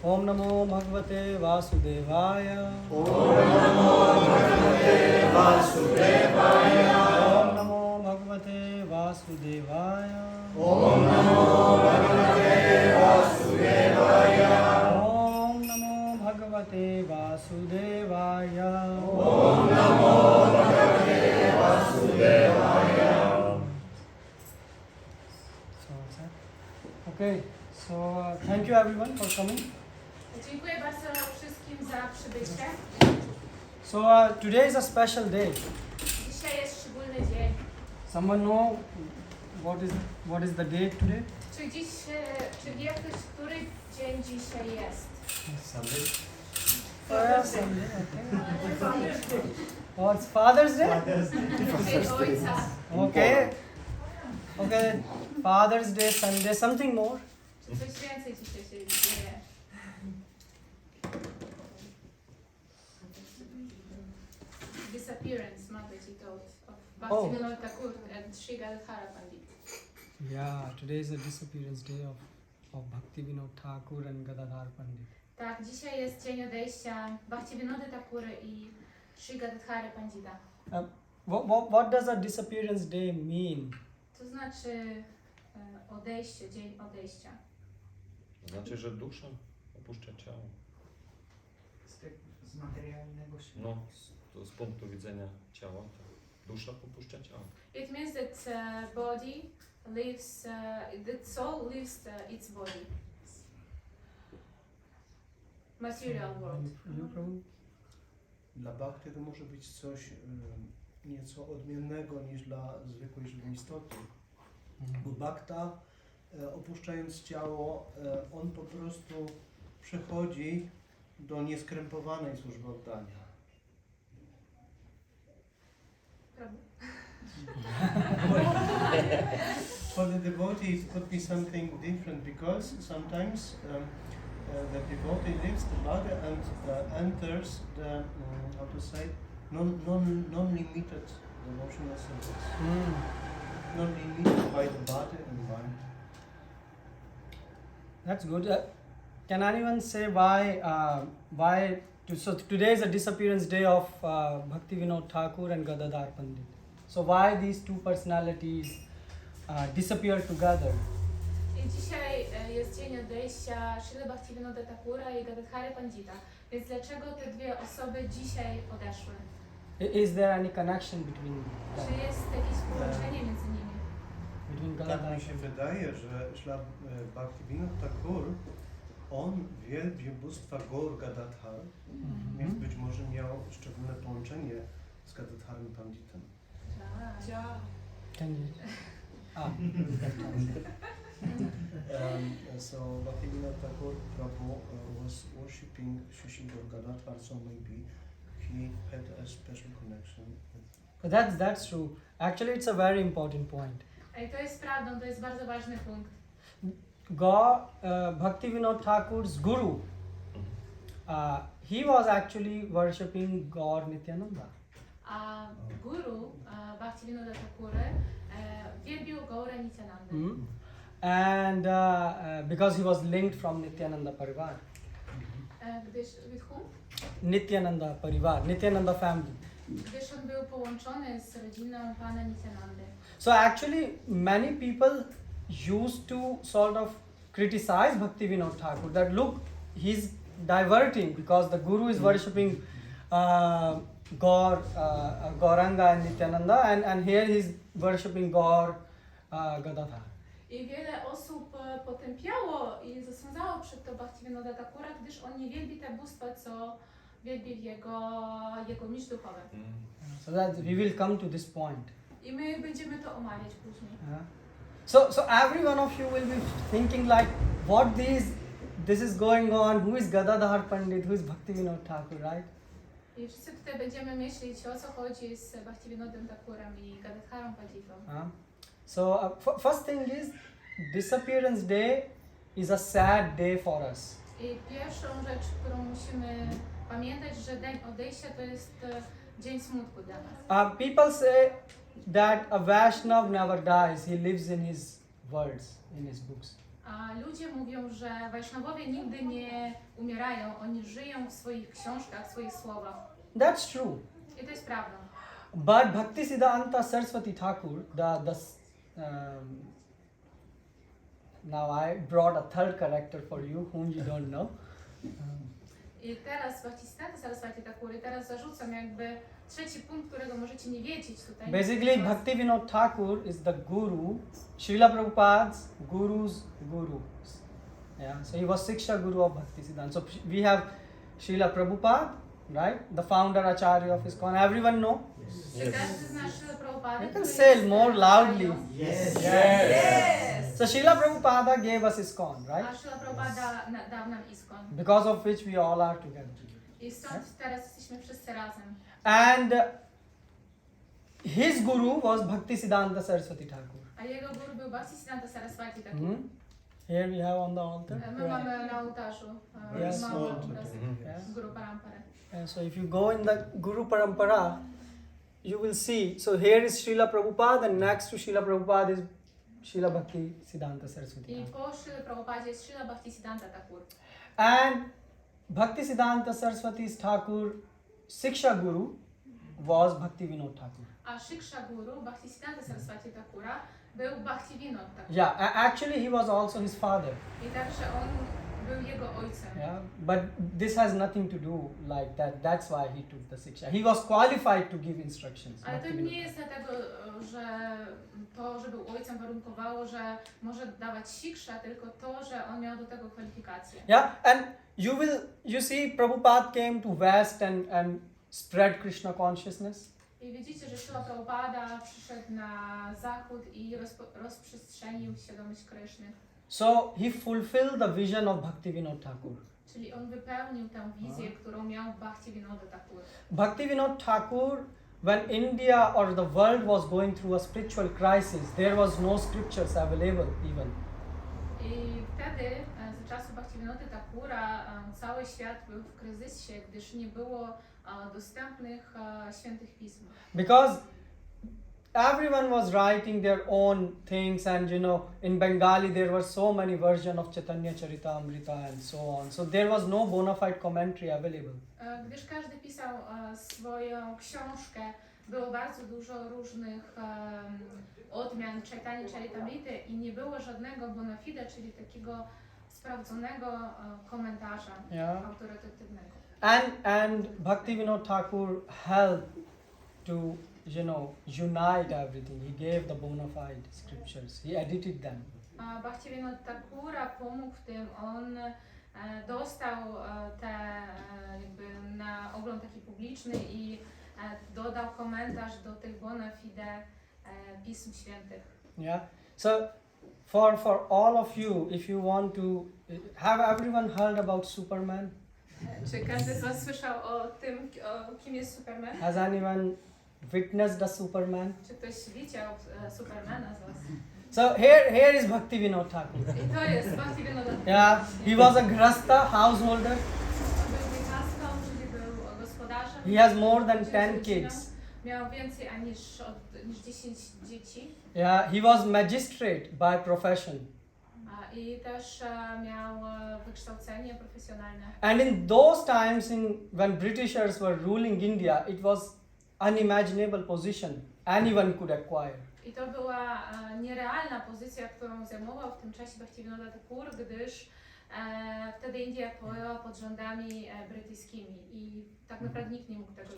Om Namo Bhagavate Vasudevaya. Om Namo Bhagavate Vasudevaya. Om Namo Bhagavate Vasudevaya. Om Namo Bhagavate Vasudevaya. Om Namo Bhagavate Vasudevaya. Om Namo Bhagavate Vasudevaya. Okay, so thank you everyone for coming. Dziękuję bardzo wszystkim za przybycie. So today is a special day. Dzisiaj jest szczególny dzień. Someone know what is the date today? Czy wie ktoś, który dzień dzisiaj jest? Sunday. Sunday, okay. Oh, it's Father's Day? Dzień Ojca. Okay. Okay, Father's Day, Sunday, something more? Czy coś więcej dzisiaj się dzieje? Disappearance, Mataji told, of Bhaktivinoda Thakura and Sri Gadadhara Pandita. Yeah, today is the disappearance day of Bhaktivinoda Thakur and Gadadhara Pandita. Tak, dzisiaj jest dzień odejścia Bhaktivinody Thakury i Sri Gadadhara Pandita. What does a disappearance day mean? To znaczy odejście, dzień odejścia. Znaczy, że dusza opuszcza ciało. Z materialnego świata. No, to z punktu widzenia ciała, to dusza opuszcza ciało. It means that body leaves, that soul leaves its body. Material world. You, Prabhu? Dla bhakty to może być coś nieco odmiennego niż dla zwykłej żywej istoty. Bo bhakta, opuszczając ciało, on po prostu przechodzi do nieskrępowanej służby oddania. Prabhu. For the devotee it could be something different because sometimes the devotee leaves the body and enters the, how to say, non-limited devotional service. Not limited by the body and mind. That's good. Can anyone say why? So today is a disappearance day of Bhaktivinoda Thakur and Gadadhara Pandit. So why these two personalities disappear together? I dzisiaj jest dzień odejścia Śrila Bhaktivinoda Thakura i Gadadhara Pandita. Więc dlaczego te dwie osoby dzisiaj odeszły? Is there any connection between them? Czy jest jakieś połączenie między nimi? Between Tak Gadadhara mi się wydaje, że Śrila Bhaktivinoda Thakur, on wielbi bóstwa Gaur Gadadhar, więc być może miał szczególne połączenie z Gadadharem Panditem. Can you? So Bhaktivinoda Thakur Prabhu was worshipping Shri Gaur Gadadhar, so maybe he had a special connection with. That's true. Actually, it's a very important point. I to jest prawdą, to jest bardzo ważny punkt. Bhaktivinoda Thakur's guru, he was actually worshipping God Nityananda. A guru Bhaktivinoda Thakury wielbił Gaura Nityananda. And because he was linked from Nityananda Parivar. With whom? Nityananda Parivar, Nityananda family. Gdyż on był połączony z rodziną pana Nityanandy. So actually many people used to sort of criticize Bhaktivinoda Thakur that look, he's diverting because the guru is worshipping Gauranga and Nityananda and here he's worshipping Gaur Gadadhar. I wiele osób potępiało i zasądzało przed to Bhaktivinoda Thakura, gdyż on nie wielbi te bóstwa, co wielbi jego mistrz duchowy. So that we will come to this point. I my będziemy to omawiać później. So every one of you will be thinking like, what this is going on? Who is Gadadhar Pandit? Who is Bhaktivinoda Thakur, right? I wszyscy tutaj będziemy myśleć, o co chodzi z Bhaktivinodem Thakurem i Gadadharą Panditą. So first thing is, disappearance day is a sad day for us. I pierwszą rzecz, którą musimy pamiętać, że dzień odejścia to jest dzień smutku dla nas. People say that a Vaishnav never dies, he lives in his words, in his books. A ludzie mówią, że Wajsznawowie nigdy nie umierają, oni żyją w swoich książkach, w swoich słowach. That's true. I to jest prawda. But Bhaktisiddhanta Saraswati Thakur, now I brought a third character for you, whom you don't know. I teraz Bhaktisiddhanta Saraswati Thakury, teraz zarzucam jakby trzeci punkt, którego możecie nie wiedzieć tutaj. Basically, Bhaktivinoda Thakur is the guru, Srila Prabhupada's guru's guru. Yeah, so he was Siksha Guru of Bhaktisiddhanta. So we have Srila Prabhupada, right? The founder Acharya of ISKCON. Everyone know? Czy każdy zna Srila Prabhupada? You can say it more loudly. Yes. Yes. So Srila Prabhupada gave us ISKCON, right? A Srila Prabhupada dał nam ISKCON. Because of which we all are together. I stąd teraz jesteśmy wszyscy razem. And his guru was Bhaktisiddhanta Saraswati Thakur. A jego guru był Bhaktisiddhanta Saraswati Thakur. Hmm? Here we have on the altar. My mamy na ołtarzu Yes. mamy obraz Yes. Guru Parampary. And so if you go in the Guru Parampara, you will see. So here is Srila Prabhupada, and next to Srila Prabhupada is Srila Bhaktisiddhanta Saraswati I Thakur. po Srila Prabhupadzie jest Srila Bhaktisiddhanta Thakur. And Bhaktisiddhanta Saraswati Thakur, Siksha Guru, was Bhaktivinoda Thakur. A Shiksha Guru, Bhaktisiddhanta Saraswati Thakura, był Bhaktivinoda Thakur. Yeah, actually he was also his father. I także on był jego ojcem. Yeah, but this has nothing to do like that. That's why he took the Siksha. He was qualified to give instructions. Ale to Bhaktivinoda nie jest dlatego, że to, że był ojcem warunkowało, że może dawać siksza, tylko to, że on miał do tego kwalifikacje. Yeah, and you see Prabhupada came to West and spread Krishna consciousness. I widzicie, że Srila Prabhupada przyszedł na zachód i rozprzestrzenił świadomość Kryszny. So he fulfilled the vision of Bhaktivinoda Thakur. Czyli on wypełnił tę wizję, którą miał Bhaktivinoda Thakur. Bhaktivinoda Thakur, when India or the world was going through a spiritual crisis, there was no scriptures available even. I wtedy, za czasów Bhaktivinody Thakura, cały świat był w kryzysie, gdyż nie było dostępnych świętych pism. Because everyone was writing their own things, and in Bengali there were so many versions of Chaitanya Charitamrita and so on. So there was no bona fide commentary available. Gdyż każdy pisał swoją książkę, było bardzo dużo różnych odmian Chaitanya Charitamrity i nie było żadnego bona fide, czyli takiego sprawdzonego komentarza autorytatywnego. And Bhaktivinoda Thakur helped to unite everything. He gave the bona fide scriptures. He edited them. Bhaktivinoda Thakura pomógł w tym. On dostał te jakby na ogląd taki publiczny i dodał komentarz do tych bona fide pism świętych. Yeah. So for all of you, if you want to, have everyone heard about Superman? Czy każdy z was słyszał o tym, kim jest Superman? Has anyone witnessed the Superman? Czy ktoś widział Supermana z was? So here is Bhaktivinoda Thakur. I to jest Bhaktivinoda Thakur. Yeah, he was a grasta householder. On był wykastą, czyli był gospodarzem. He has more than 10 kids. Miał więcej niż 10 dzieci. Yeah, he was magistrate by profession. I też miał wykształcenie profesjonalne. And in those times, when Britishers were ruling India, it was unimaginable position anyone could acquire. I to była nierealna pozycja, którą zajmował w tym czasie Bhaktivinoda Thakur, gdyż wtedy India była pod rządami brytyjskimi i tak naprawdę nikt nie mógł tego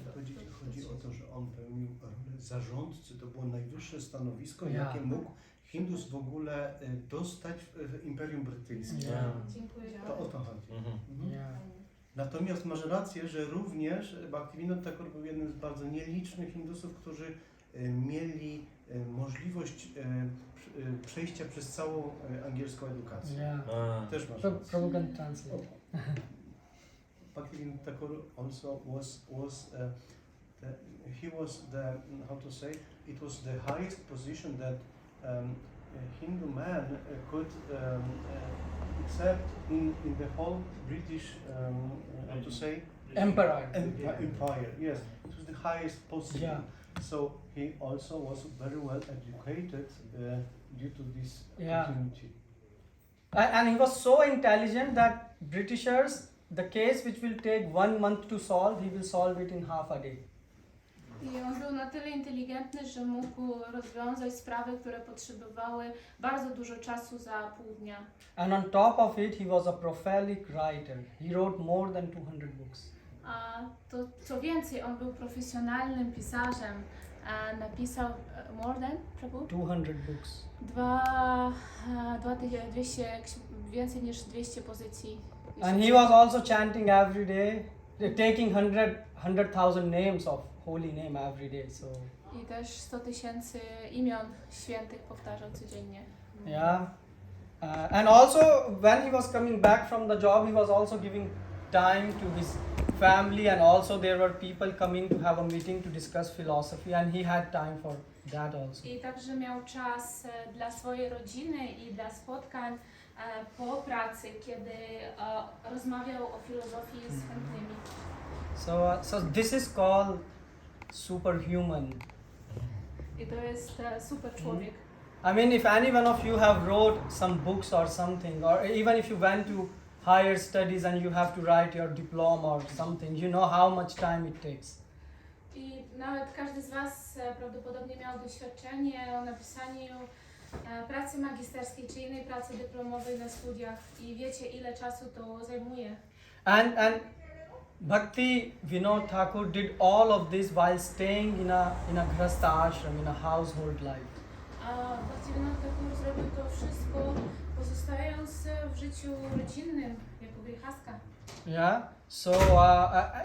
Chodzi o to, że on pełnił rolę zarządcy, to było najwyższe stanowisko, Ja. jakie mógł Hindus w ogóle dostać w Imperium Brytyjskim. Yeah. Dziękuję. To o to chodzi. Mhm. Yeah. Natomiast masz rację, że również Bhaktivinoda Thakur był jednym z bardzo nielicznych Hindusów, którzy mieli możliwość przejścia przez całą angielską edukację. Yeah. Też masz rację. Prabhu can translate. Bhaktivinoda Thakur also he was the, how to say, it was the highest position that a Hindu man could accept in the whole British, how to say, Emperor. Empire. Yes, it was the highest possible. Yeah. So he also was very well educated due to this Yeah. opportunity. And he was so intelligent that Britishers, the case which will take 1 month to solve, he will solve it in half a day. I on był na tyle inteligentny, że mógł rozwiązać sprawy, które potrzebowały bardzo dużo czasu za pół dnia. And on top of it, he was a prolific writer. He wrote more than 200 books. A to co więcej, on był profesjonalnym pisarzem. Napisał more than, Prabhu? 200 books. 200, więcej niż 200 pozycji. And he was also chanting every day, taking 100,000 names of holy name every day. So I też 100 000 imion świętych powtarzał codziennie. yeah. And also when he was coming back from the job, he was also giving time to his family, and also there were people coming to have a meeting to discuss philosophy, and he had time for that also. I także miał czas dla swojej rodziny i dla spotkań po pracy, kiedy rozmawiał o filozofii z chętnymi. So this is called superhuman. I to jest super człowiek. I mean, if any one of you have wrote some books or something, or even if you went to higher studies and you have to write your diploma or something, you know how much time it takes. I nawet każdy z Was prawdopodobnie miał doświadczenie o napisaniu pracy magisterskiej czy innej pracy dyplomowej na studiach i wiecie, ile czasu to zajmuje. And Bhaktivinoda Thakur did all of this while staying in a grihastha ashram, in a household life. A Bhaktivinoda Thakur zrobił to wszystko, pozostając w życiu rodzinnym, jako grihastka. Yeah. So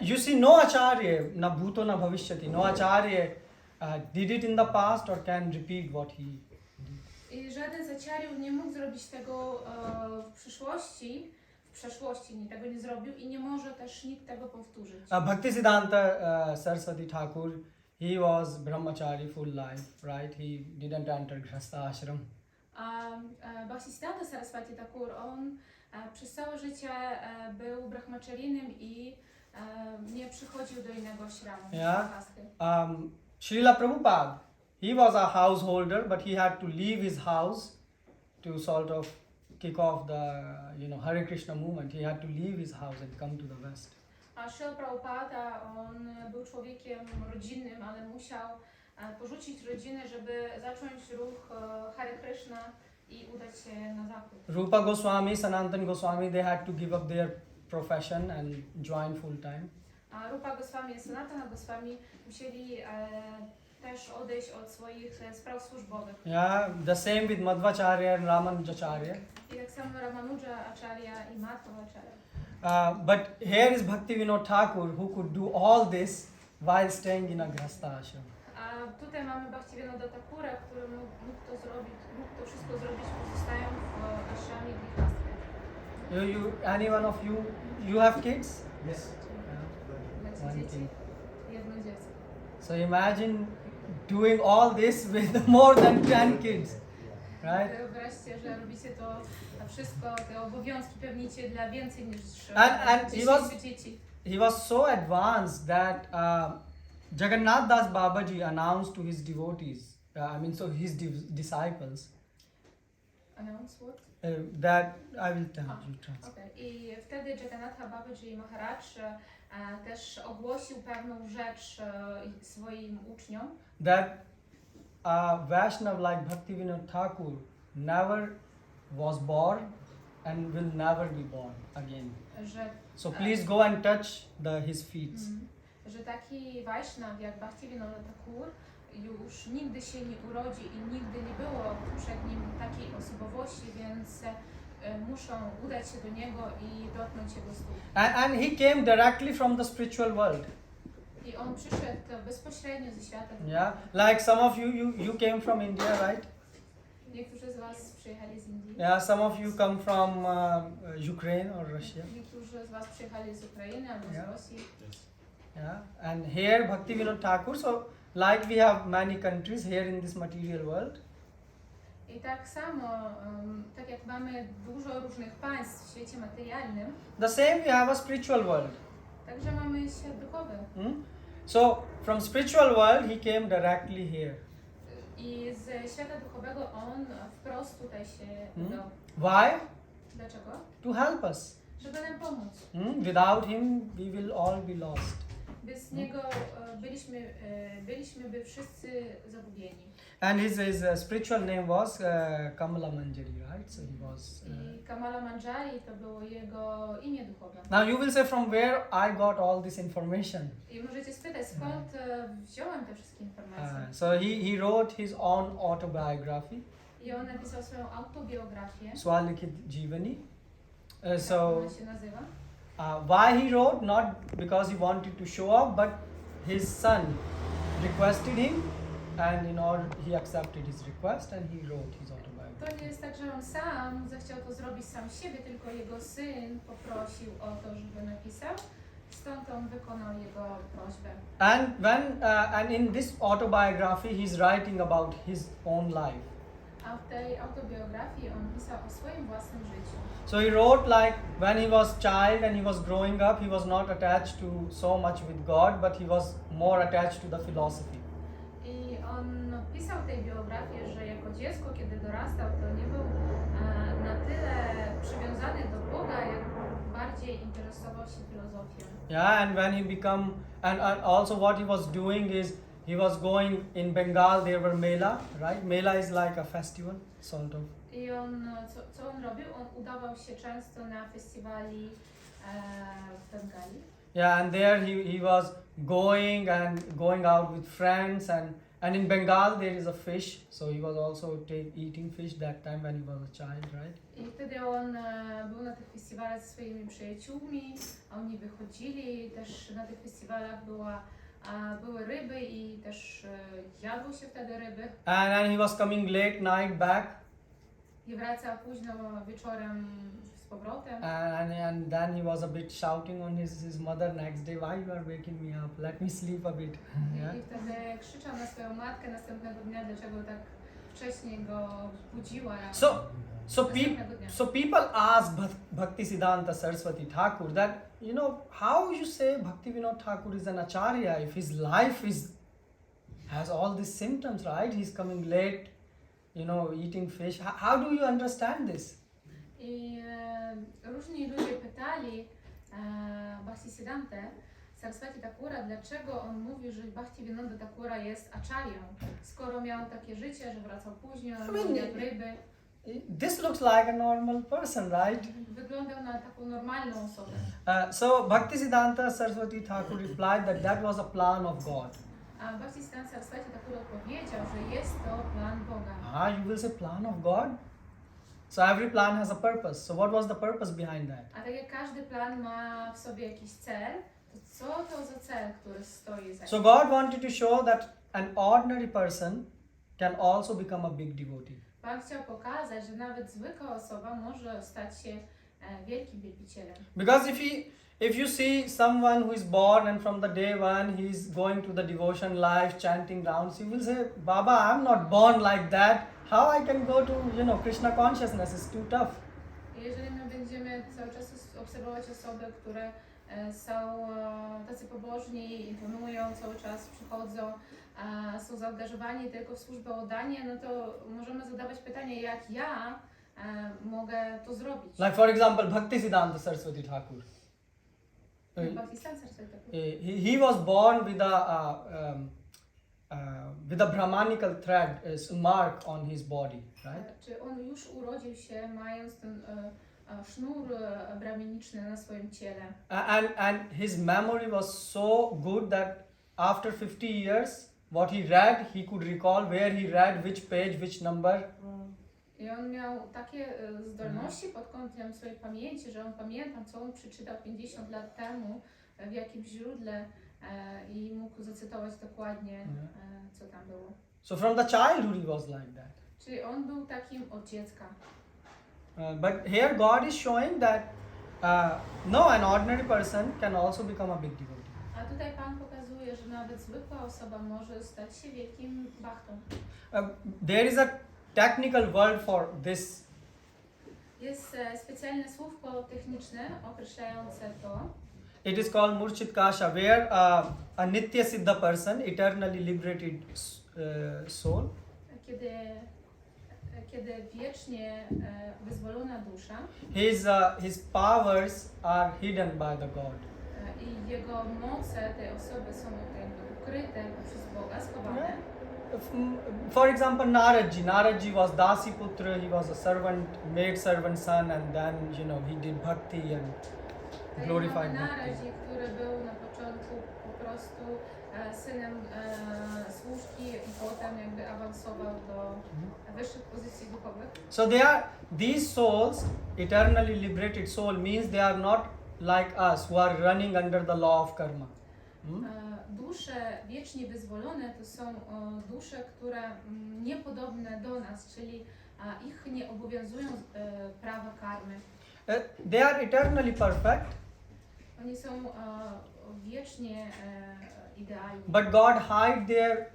you see, no acharya, na bhuto na bhavishyati, no acharya did it in the past or can repeat what he did. I żaden z acharyów nie mógł zrobić tego w przeszłości, tego nie zrobił i nie może też nikt tego powtórzyć. Bhaktisiddhanta Saraswati Thakur, he was brahmachari full life, right? He didn't enter grihastha ashram. Bhaktisiddhanta Saraswati Thakur, on przez całe życie był brahmacharinem i nie przychodził do innego ashramu. Yeah. Srila Prabhupada, he was a householder, but he had to leave his house to sort of kick off the Hare Krishna movement. He had to leave his house and come to the West. A Srila Prabhupada, on był człowiekiem rodzinnym, ale musiał porzucić rodzinę, żeby zacząć ruch Hare Krishna i udać się na zachód. Rupa Goswami, Sanatana Goswami, they had to give up their profession and join full time. A Rupa Goswami i Sanatana Goswami musieli też odejść od swoich spraw służbowych. Yeah, the same with Madhvacharya and Ramanujacharya. I tak samo Ramanuja Acharya i Madhva Acharya. But here is Bhaktivinoda Thakur who could do all this while staying in a grihastha ashram. A tutaj mamy Bhaktivinoda Thakura, który mógł to wszystko zrobić pozostając w ashramie grihastha. Any one of you have kids? Yes. One Dzieci, kid. jedno dziecko. So imagine doing all this with more than 10 kids, right? Wyobraźcie, że robicie to wszystko, te obowiązki pełnicie dla więcej niż And 10 dzieci. he was so advanced that Jagannath Das Babaji announced to his devotees, his disciples, Announce what? that I will tell you. Translate. Okay. I wtedy Jagannatha Babaji Maharaj też ogłosił pewną rzecz swoim uczniom, That a Vaishnav like Bhaktivinoda Thakur never was born and will never be born again. że, So please go and touch his feet. że taki Vaishnav jak Bhaktivinoda Thakur już nigdy się nie urodzi i nigdy nie było przed nim takiej osobowości, więc muszą udać się do niego i dotknąć jego stóp. And he came directly from the spiritual world. I on przyszedł bezpośrednio ze świata. Yeah, like some of you came from India, right? Niektórzy z Was przyjechali z Indii. Yeah, some of you come from Ukraine or Russia. Niektórzy z Was przyjechali z Ukrainy albo z Rosji. Yeah, and here Bhaktivinoda Thakur. So like we have many countries here in this material world. I tak samo, tak jak mamy dużo różnych państw w świecie materialnym, The same we have a spiritual world. Także mamy świat duchowy. So from spiritual world he came directly here. I z świata duchowego on wprost tutaj się udał. Why? Dlaczego? To help us. Żeby nam pomóc. Without him we will all be lost. Bez niego byliśmy by wszyscy zagubieni. And his spiritual name was Kamala Manjari, right? So he was. I Kamala Manjari to było jego imię duchowe. Now you will say, from where I got all this information? I możecie spytać, skąd wziąłem te wszystkie informacje. So he wrote his own autobiography, I on napisał swoją autobiografię. Swalikit Jeevani. Tak So ona się nazywa. why he wrote? Not because he wanted to show off, but his son requested him, and in order he accepted his request and he wrote his autobiography. To nie jest tak, że on sam zechciał to zrobić sam z siebie, tylko jego syn poprosił o to, żeby napisał. Stąd on wykonał jego prośbę. And in this autobiography he's writing about his own life. A w tej autobiografii on pisał o swoim własnym życiu. So he wrote like when he was child and he was growing up, he was not attached to so much with God, but he was more attached to the philosophy. I on pisał tej biografii, że jako dziecko, kiedy dorastał, to nie był na tyle przywiązany do Boga, jak bardziej interesował się filozofią. Yeah, and when he become and also what he was doing is he was going in Bengal. There were Mela, right? Mela is like a festival, sort of. I on, co on robił? On udawał się często na festiwali w Bengali. Yeah, and there he was going out with friends and in Bengal there is a fish, so he was also eating fish that time when he was a child, right? I wtedy on był na tych festiwalach ze swoimi przyjaciółmi, a oni wychodzili, też na tych festiwalach były ryby i też jadło się wtedy ryby. And he was coming late night back. I wracał późno wieczorem z powrotem. And then he was a bit shouting on his mother next day, why you are waking me up? Let me sleep a bit. Yeah. I wtedy krzyczał na swoją matkę następnego dnia, dlaczego tak wcześnie go budziła. So people ask Bhaktisiddhanta Saraswati Thakur that, you know, how you say Bhaktivinoda Thakur is an acharya if his life has all these symptoms, right? He's coming late, you know, eating fish. How do you understand this? I różni ludzie pytali Bhaktisiddhantę Saraswati Thakura, dlaczego on mówi, że Bhaktivinoda Thakura jest acharyą, skoro miał takie życie, że wracał późno, jadł ryby. This looks like a normal person, right? Wyglądał na taką normalną osobę. So Bhaktisiddhanta Saraswati Thakur replied that was a plan of God. A Bhaktisiddhanta Saraswati Thakur odpowiedział, że jest to plan Boga. You will say plan of God? So every plan has a purpose. So what was the purpose behind that? A tak jak każdy plan ma w sobie jakiś cel, to co to za cel, który stoi za tym? So God wanted to show that an ordinary person can also become a big devotee. Pan chciał pokazać, że nawet zwykła osoba może stać się wielkim wielbicielem. Because if you see someone who is born and from the day one he's going to the devotion life, chanting rounds, you will say, Baba, I'm not born like that. How I can go to, you know, Krishna consciousness is too tough. Jeżeli my będziemy cały czas obserwować osoby, które są tacy pobożni, imponują, cały czas przychodzą, są zaangażowani tylko w służbę oddania, no to możemy zadawać pytanie, jak ja mogę to zrobić. Like for example, Bhaktisiddhanta Saraswati Thakur. He was born with a Brahmanical thread, mark on his body, right? Czy on już urodził się mając ten sznur brahminiczny na swoim ciele? And his memory was so good that after 50 years, what he read, he could recall where he read, which page, which number. I on miał takie zdolności pod kątem swojej pamięci, że on pamiętał, co on przeczytał 50 lat temu w jakimś źródle i mógł zacytować dokładnie, co tam było. So from the childhood he was like that. Czyli on był takim od dziecka. But here God is showing that no, an ordinary person can also become a big devotee. A tutaj Pan pokazuje, że nawet zwykła osoba może stać się wielkim bhaktą. There is a technical word for this. Jest specjalne słówko techniczne określające to. It is called Murchit Kasha, where a Nitya Siddha person, eternally liberated soul, kiedy wiecznie wyzwolona dusza his powers are hidden by the God. I jego moce tej osoby są jakby ukryte przez Boga, schowane. For example, Naradji was Dasi Putra, he was a servant, maid servant son, and then he did bhakti and glorified bhakti. Naradzi, który był na początku po prostu synem służki i potem jakby awansował do wyższych pozycji duchowych. So these souls, eternally liberated soul, means they are not like us who are running under the law of karma. Dusze wiecznie wyzwolone to są dusze, które niepodobne do nas, czyli ich nie obowiązują prawa karmy. They are eternally perfect, Oni są wiecznie idealni. but God hide their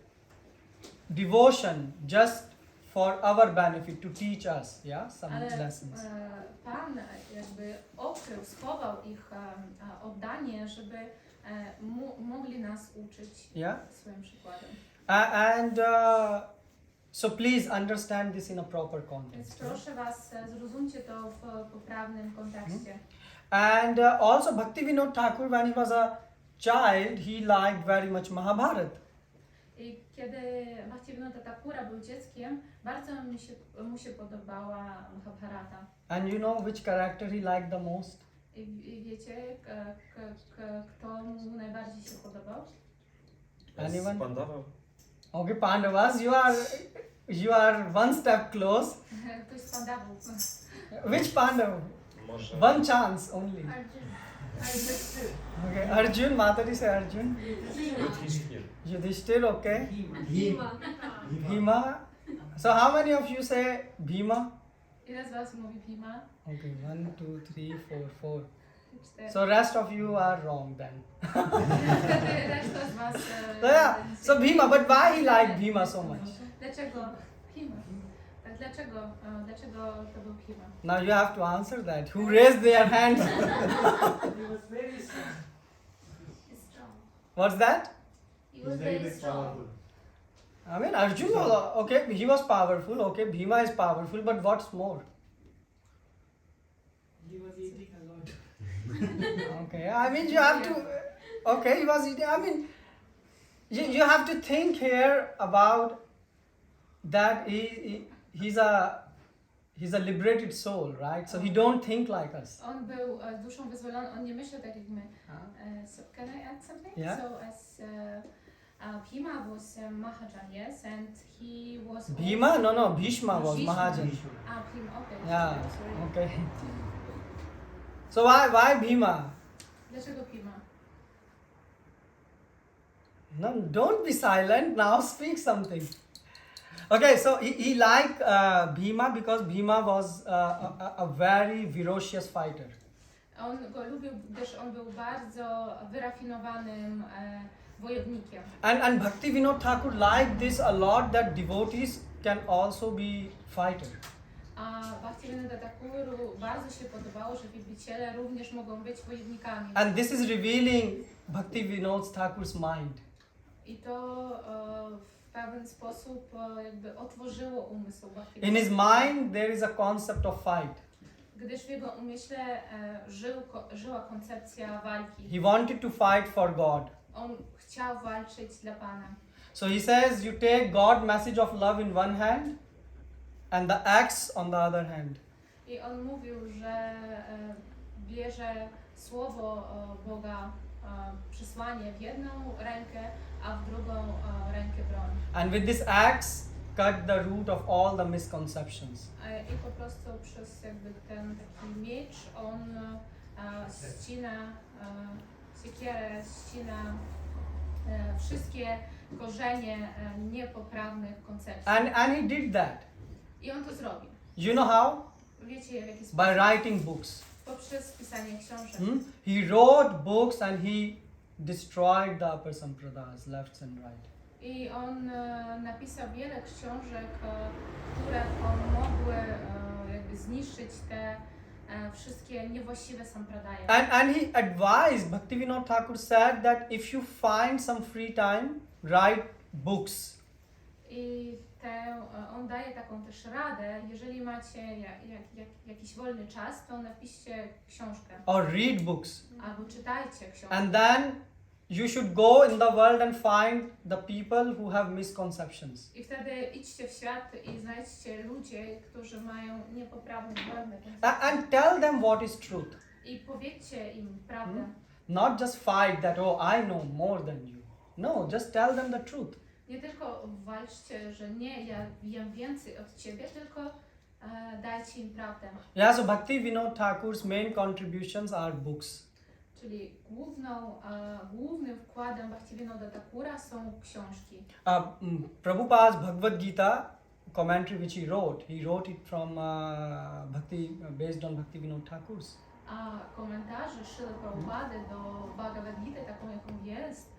devotion just for our benefit, to teach us, some Ale lessons. Pan jakby okrył, schował ich oddanie, żeby mogli nas uczyć swoim przykładem. And so please understand this in a proper Więc context. proszę Was, zrozumcie to w poprawnym kontekście. And also Bhaktivinoda Thakur, when he was a child, he liked very much Mahabharata. I kiedy Bhaktivinoda Thakura był dzieckiem, bardzo mu się podobała Mahabharata. And you know which character he liked the most? I wiecie, kto mu najbardziej się podobał? Anyone? Z Pandava? Okay, Pandavas, you are one step close. Ktoś z Pandawów. Which Pandav? Może... One chance only. Arjun. Okay, Arjun, Mataji say Arjun. Yudhishthir. Yudhishthir, okay. Bhima. Bhima. So how many of you say Bhima? Ile z Was mówi Bhima? Okay, 1, 2, 3, 4, 4. 4. So rest of you are wrong then. Reszta z Was... So Bhima, but why he liked Bhima so much? Dlaczego Bhima? Tak, dlaczego to był Bhima? Now you have to answer that. Who raised their hands? He was very strong. What's that? He He was very powerful. I mean, Arjun was, okay, he was powerful, okay, Bhima is powerful, but what's more? He was eating a lot. Okay, I mean, you have to, okay, he was eating, I mean, you have to think here about that he's a liberated soul, right? So he don't think like us. On był duszą wyzwoloną, on nie myślał tak jak my. So can I add something? Yeah. So as Bhima was Mahajan, yes, and he was... Bhima? No, Bhishma was Bhishma. Mahajan. Bhima, okay. Yeah, Sorry. okay. So why Bhima? Dlaczego Bhima? No, don't be silent now, speak something. Okay, so he liked Bhima because Bhima was a very ferocious fighter. On go lubił, gdyż on był bardzo wyrafinowanym wojownikiem. And Bhaktivinoda Thakur liked this a lot, that devotees can also be fighter. A Bhaktivinoda Thakuru bardzo się podobało, że wielbiciele również mogą być wojownikami. And this is revealing Bhaktivinoda Thakur's mind. I to w pewien sposób jakby otworzyło umysł In Bhaktivinoda. his mind there is a concept of fight. Gdyż w jego umyśle żyła koncepcja walki. He wanted to fight for God. On chciał walczyć dla Pana. So he says, you take God's message of love in one hand and the axe on the other hand. I on mówił, że bierze słowo Boga, przesłanie w jedną rękę, a w drugą rękę broń. And with this axe, cut the root of all the misconceptions. I po prostu przez jakby ten taki miecz on ścina, siekierę ścina wszystkie korzenie niepoprawnych koncepcji. And he did that. I on to zrobił. You know how? Wiecie w jaki sposób? By writing books. Poprzez pisanie książek. He wrote books and he destroyed the upper sampradas, left and right. I on napisał wiele książek, które pomogły jakby zniszczyć te wszystkie niewłaściwe sampradaje. And he advised, Bhaktivinoda Thakur said that if you find some free time, write books. I on daje taką też radę, jeżeli macie jakiś wolny czas, to napiszcie książkę. Or read books. Albo czytajcie książkę. And then you should go in the world and find the people who have misconceptions. I wtedy idźcie w świat i znajdźcie ludzi, którzy mają niepoprawne, błędne And tell them what is truth. I powiedzcie im prawdę. Not just fight that, oh, I know more than you. No, just tell them the truth. Nie tylko walczcie, że nie, ja wiem więcej od ciebie, tylko dajcie im prawdę. Yeah, so Bhaktivinoda Thakur's main contributions are books. Czyli głównym wkładem Bhaktivinoda Thakura są książki. Prabhupada's Bhagavad Gita commentary which he wrote it from based on Bhaktivinoda Thakur's. A komentarze Srila Prabhupady do Bhagavad Gita, taką jaką jest,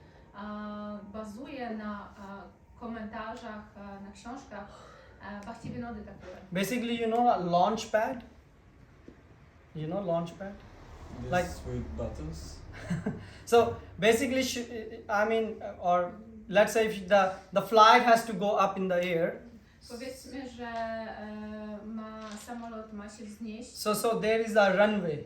bazuje na komentarzach, na książkach Bhaktivinody Thakura. Basically, you know, a launchpad. You know launchpad? Yes, Like- with buttons. So basically, or let's say if the flight has to go up in the air. Powiedzmy, że samolot ma się wznieść So there is a runway.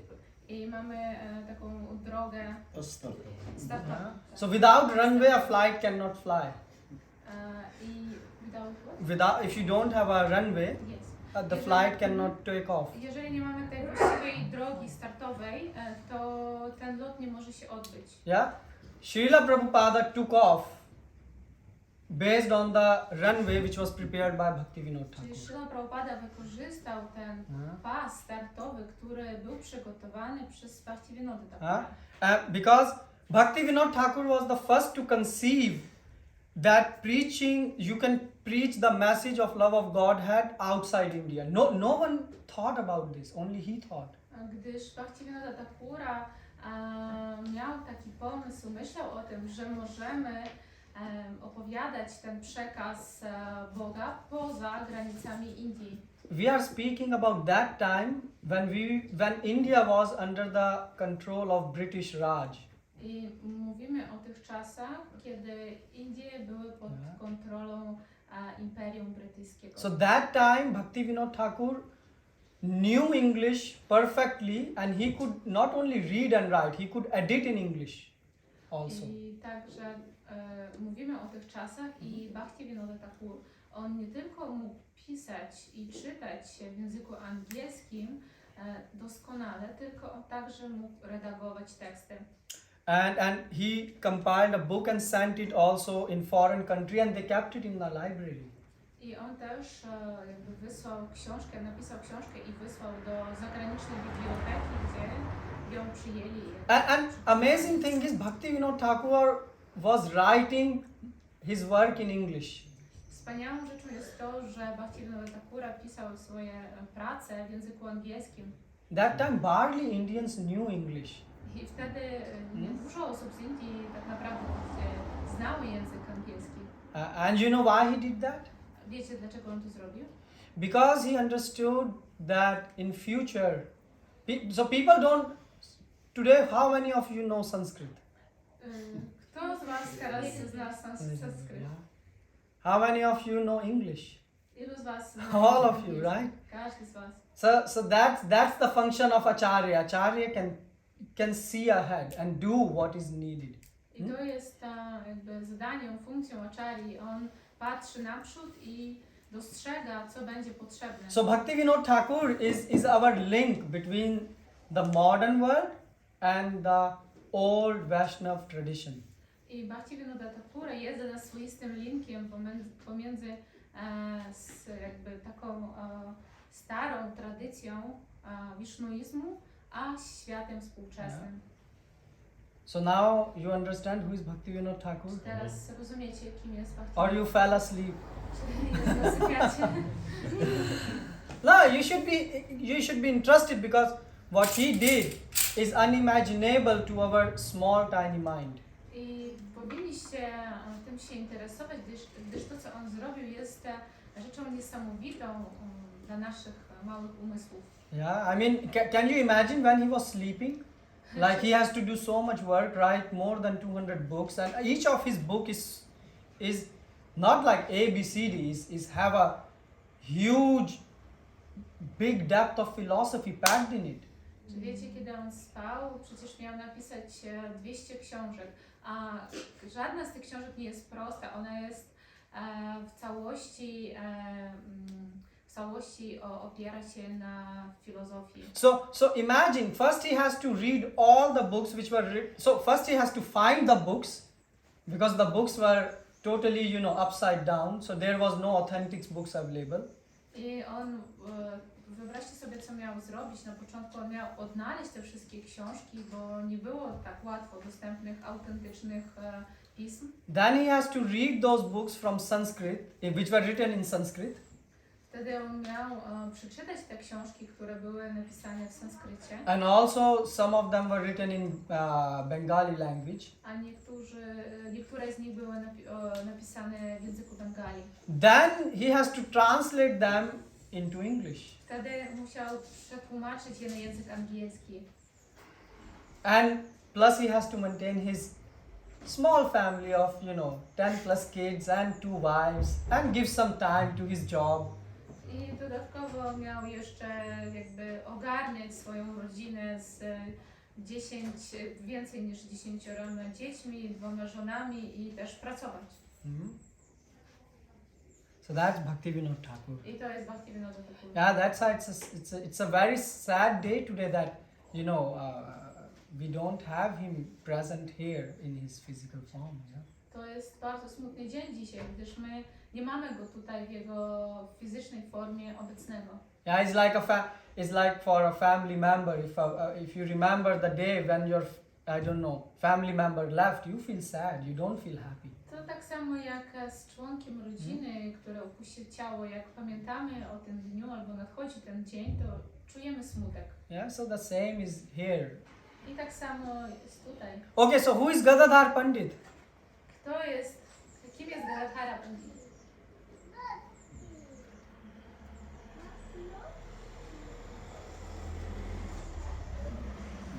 i mamy taką drogę startową. So without runway, a flight cannot fly. I If you don't have a runway, yes. the flight cannot take off. Jeżeli nie mamy tej właściwej drogi startowej, to ten lot nie może się odbyć. Yeah, Srila Prabhupada took off based on the runway which was prepared by Bhaktivinoda Czyli Thakur. Srila Prabhupada wykorzystał ten pas startowy, który był przygotowany przez Bhaktivinoda Thakura. Because Bhaktivinoda Thakur was the first to conceive that preaching, you can preach the message of love of Godhead outside India. No one thought about this, only he thought. Gdyż Bhaktivinoda Thakura miał taki pomysł, myślał o tym, że możemy opowiadać ten przekaz Boga poza granicami Indii. We are speaking about that time when India was under the control of British Raj. I mówimy o tych czasach, kiedy Indie były pod kontrolą Imperium Brytyjskiego. So that time Bhaktivinoda Thakur knew English perfectly and he could not only read and write, he could edit in English also. I także mówimy o tych czasach i Bhaktivinoda Thakur, on nie tylko mógł pisać i czytać w języku angielskim doskonale, tylko on także mógł redagować teksty. And he compiled a book and sent it also in foreign country and they kept it in the library. I on też jakby wysłał książkę, napisał książkę i wysłał do zagranicznej biblioteki, gdzie ją przyjęli. And amazing thing is Bhaktivinoda Thakur was writing his work in English. Wspaniałą rzeczą jest to, że Bhaktivinoda Thakura pisał swoje prace w języku angielskim. That time barely Indians knew English. I wtedy dużo osób z Indii tak naprawdę znały język angielski. And you know why he did that? Wiecie, dlaczego on to zrobił? Because he understood that in future, so people don't, today how many of you know Sanskrit? Kto z was teraz zna sanskryt? How many of you know English? Ilu z was zna All of you, angielski? right? Każdy z was. So that's the function of Acharya. Acharya can see ahead and do what is needed. I to jest jakby zadaniem, funkcją acharyi. On patrzy naprzód i dostrzega, co będzie potrzebne. So Bhaktivinoda Thakur is our link between the modern world and the old Vaishnav tradition. I Bhaktivinoda Thakura jest dla nas swoistym linkiem pomiędzy jakby taką starą tradycją wisznuizmu a światem współczesnym. So now you understand who is Bhaktivinoda Thakur? Teraz rozumiecie, kim jest Or Bhaktivinoda? you fell asleep? Czy zasypiacie? No, you should be interested because what he did is unimaginable to our small tiny mind. I powinniście tym się interesować, gdyż to, co on zrobił, jest rzeczą niesamowitą dla naszych małych umysłów. Yeah, I mean, can you imagine when he was sleeping? Like he has to do so much work, write more than 200 books, and each of his book is not like A, B, C, D. Is have a huge, big depth of philosophy packed in it. Czy wiecie, kiedy on spał, przecież miał napisać 200 książek, a żadna z tych książek nie jest prosta, ona jest w całości opiera się na filozofii. So imagine, first he has to read all the books which were written. So first he has to find the books, because the books were totally, upside down. So there was no authentic books available. I on, wyobraźcie sobie, co miał zrobić. Na początku on miał odnaleźć te wszystkie książki, bo nie było tak łatwo dostępnych, autentycznych pism. Then he has to read those books from Sanskrit, which were written in Sanskrit. Wtedy on miał przeczytać te książki, które były napisane w sanskrycie. And also some of them were written in Bengali language. A niektóre z nich były napisane w języku Bengali. Then he has to translate them into English. Wtedy musiał przetłumaczyć je na język angielski. And plus he has to maintain his small family of 10 plus kids and 2 wives and give some time to his job. I dodatkowo miał jeszcze jakby ogarniać swoją rodzinę z więcej niż 10 dziećmi, 2 żonami i też pracować. So that's Bhaktivinoda Thakur. I to jest Bhaktivinoda Thakur. Yeah, that's why it's a very sad day today that we don't have him present here in his physical form. Yeah? To jest bardzo smutny dzień dzisiaj, gdyż my nie mamy go tutaj w jego fizycznej formie obecnego. Yeah, it's like for a family member. If you remember the day when your family member left, you feel sad. You don't feel happy. To tak samo jak z członkiem rodziny, który opuścił ciało. Jak pamiętamy o tym dniu albo nadchodzi ten dzień, to czujemy smutek. Yeah, so the same is here. I tak samo jest tutaj. Okay, so who is Gadadhara Pandit? Kim jest Gadadhara Pandita?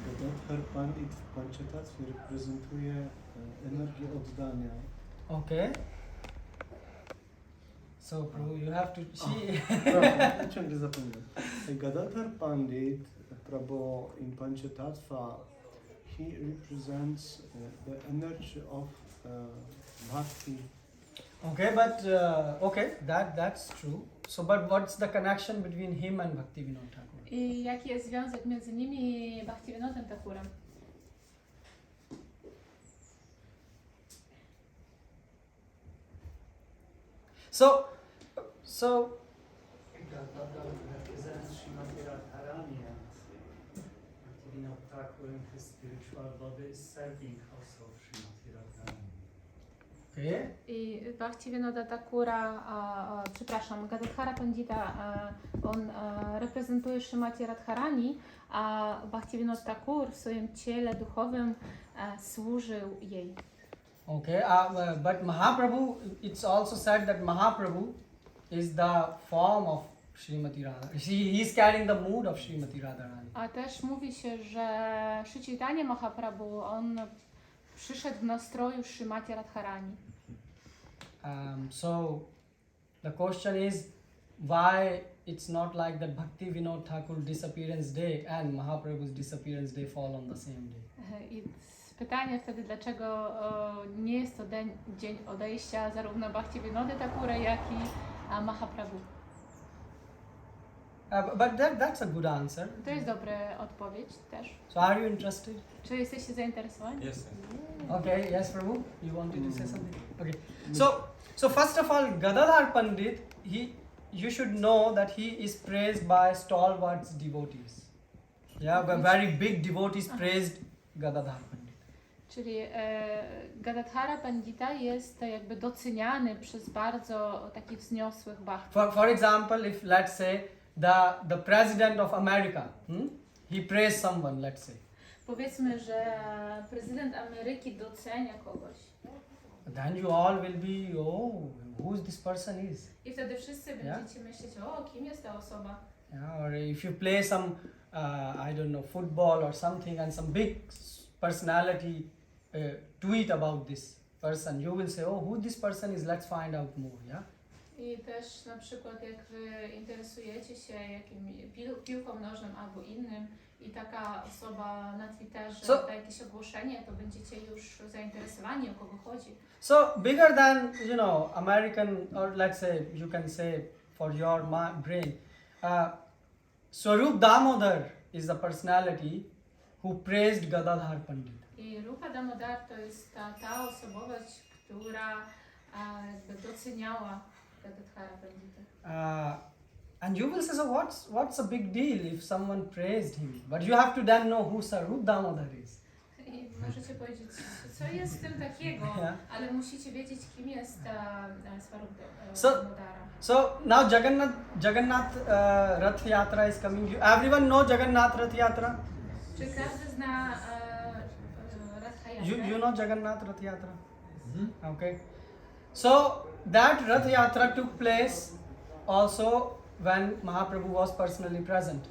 Gadadhara Pandit w Panchatatwie reprezentuje energię oddania. Okay. So Prabhu, you have to. Ciągle zapominam. Gadadhara Pandit, Prabhu, in Panchatattva, he represents the energy of bhakti. Okay, but that's true. So, but what's the connection between him and Bhaktivinoda Thakur? I jaki jest związek między nimi i Bhaktivinodem Thakurem? So Gadadhara represents Srimati Radharani, and Bhaktivinoda Thakur in his spiritual body is serving also Srimati Radharani. okay. I Bhaktivinoda Thakura, Gadadhara Pandita, on reprezentuje Srimati Radharani, a Bhaktivinoda Thakur w swoim ciele duchowym służył jej. Okay, but Mahaprabhu, it's also said that Mahaprabhu is the form of Srimati Radha. He's carrying the mood of Srimati Radharani. A też mówi się, że Sri Chaitanya Mahaprabhu, on przyszedł w nastroju Srimati Radharani. So the question is, why it's not like that Bhaktivinoda Thakur disappearance day and Mahaprabhu's disappearance day fall on the same day? I pytanie wtedy, dlaczego nie jest to dzień odejścia zarówno Bhaktivinody Thakura, jak i Mahaprabhu. But that's a good answer. To jest dobra odpowiedź też. So are you interested? Czy jesteście zainteresowani? Jest. Okay, yes, Prabhu, you wanted to say something? Okay, so first of all, Gadadhara Pandit, you should know that he is praised by stalwart devotees. Yeah, very big devotees praised Gadadhara Pandit. Czyli Gadadhara Pandita jest jakby doceniany przez bardzo takich wzniosłych bhaktów. For example, if let's say the president of America, he praised someone, let's say. Powiedzmy, że prezydent Ameryki docenia kogoś. Then you all will be, who this person is? I wtedy wszyscy będziecie myśleć, kim jest ta osoba? Yeah, or if you play some, I don't know, football or something, and some big personality tweet about this person, you will say, oh, who this person is, let's find out more, yeah? I też na przykład jak wy interesujecie się piłką nożną albo innym i taka osoba na Twitterze da jakieś ogłoszenie, to będziecie już zainteresowani, o kogo chodzi. So bigger than, American, or let's say, you can say for your brain, Swarup Damodar is the personality who praised Gadadhar Pandit. I Rupa Damodar to jest ta osobowość, która jakby doceniała Gadadhara Pandita. And you will say, so what's a big deal if someone praised him? But you have to then know who Swarup Damodar is. I możecie powiedzieć, co jest w tym takiego, ale musicie wiedzieć, kim jest Swarup Damodara. So now Jagannath Rath Yatra is coming. Everyone know Jagannath Rath Yatra? Czy każdy zna Rath Yatra? You know Jagannath Rath Yatra? Okay. So that Rath Yatra took place also when Mahaprabhu was personally present.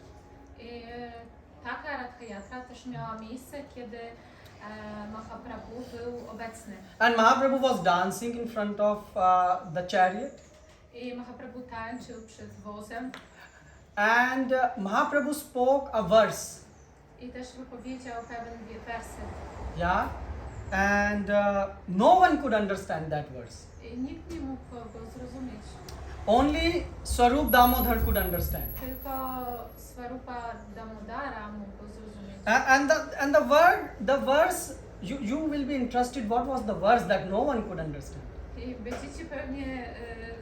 I taka Rath Yatra też miała miejsce, kiedy Mahaprabhu był obecny. And Mahaprabhu was dancing in front of the chariot. I Mahaprabhu tańczył przed wozem. And Mahaprabhu spoke a verse. I też wypowiedział pewien werset. Yeah. And no one could understand that verse. I nikt nie mógł go zrozumieć. Only Swarup Damodar could understand. Tylko Swarupa Damodara mógł go zrozumieć. And the verse, you will be interested. What was the verse that no one could understand? I będziecie pewnie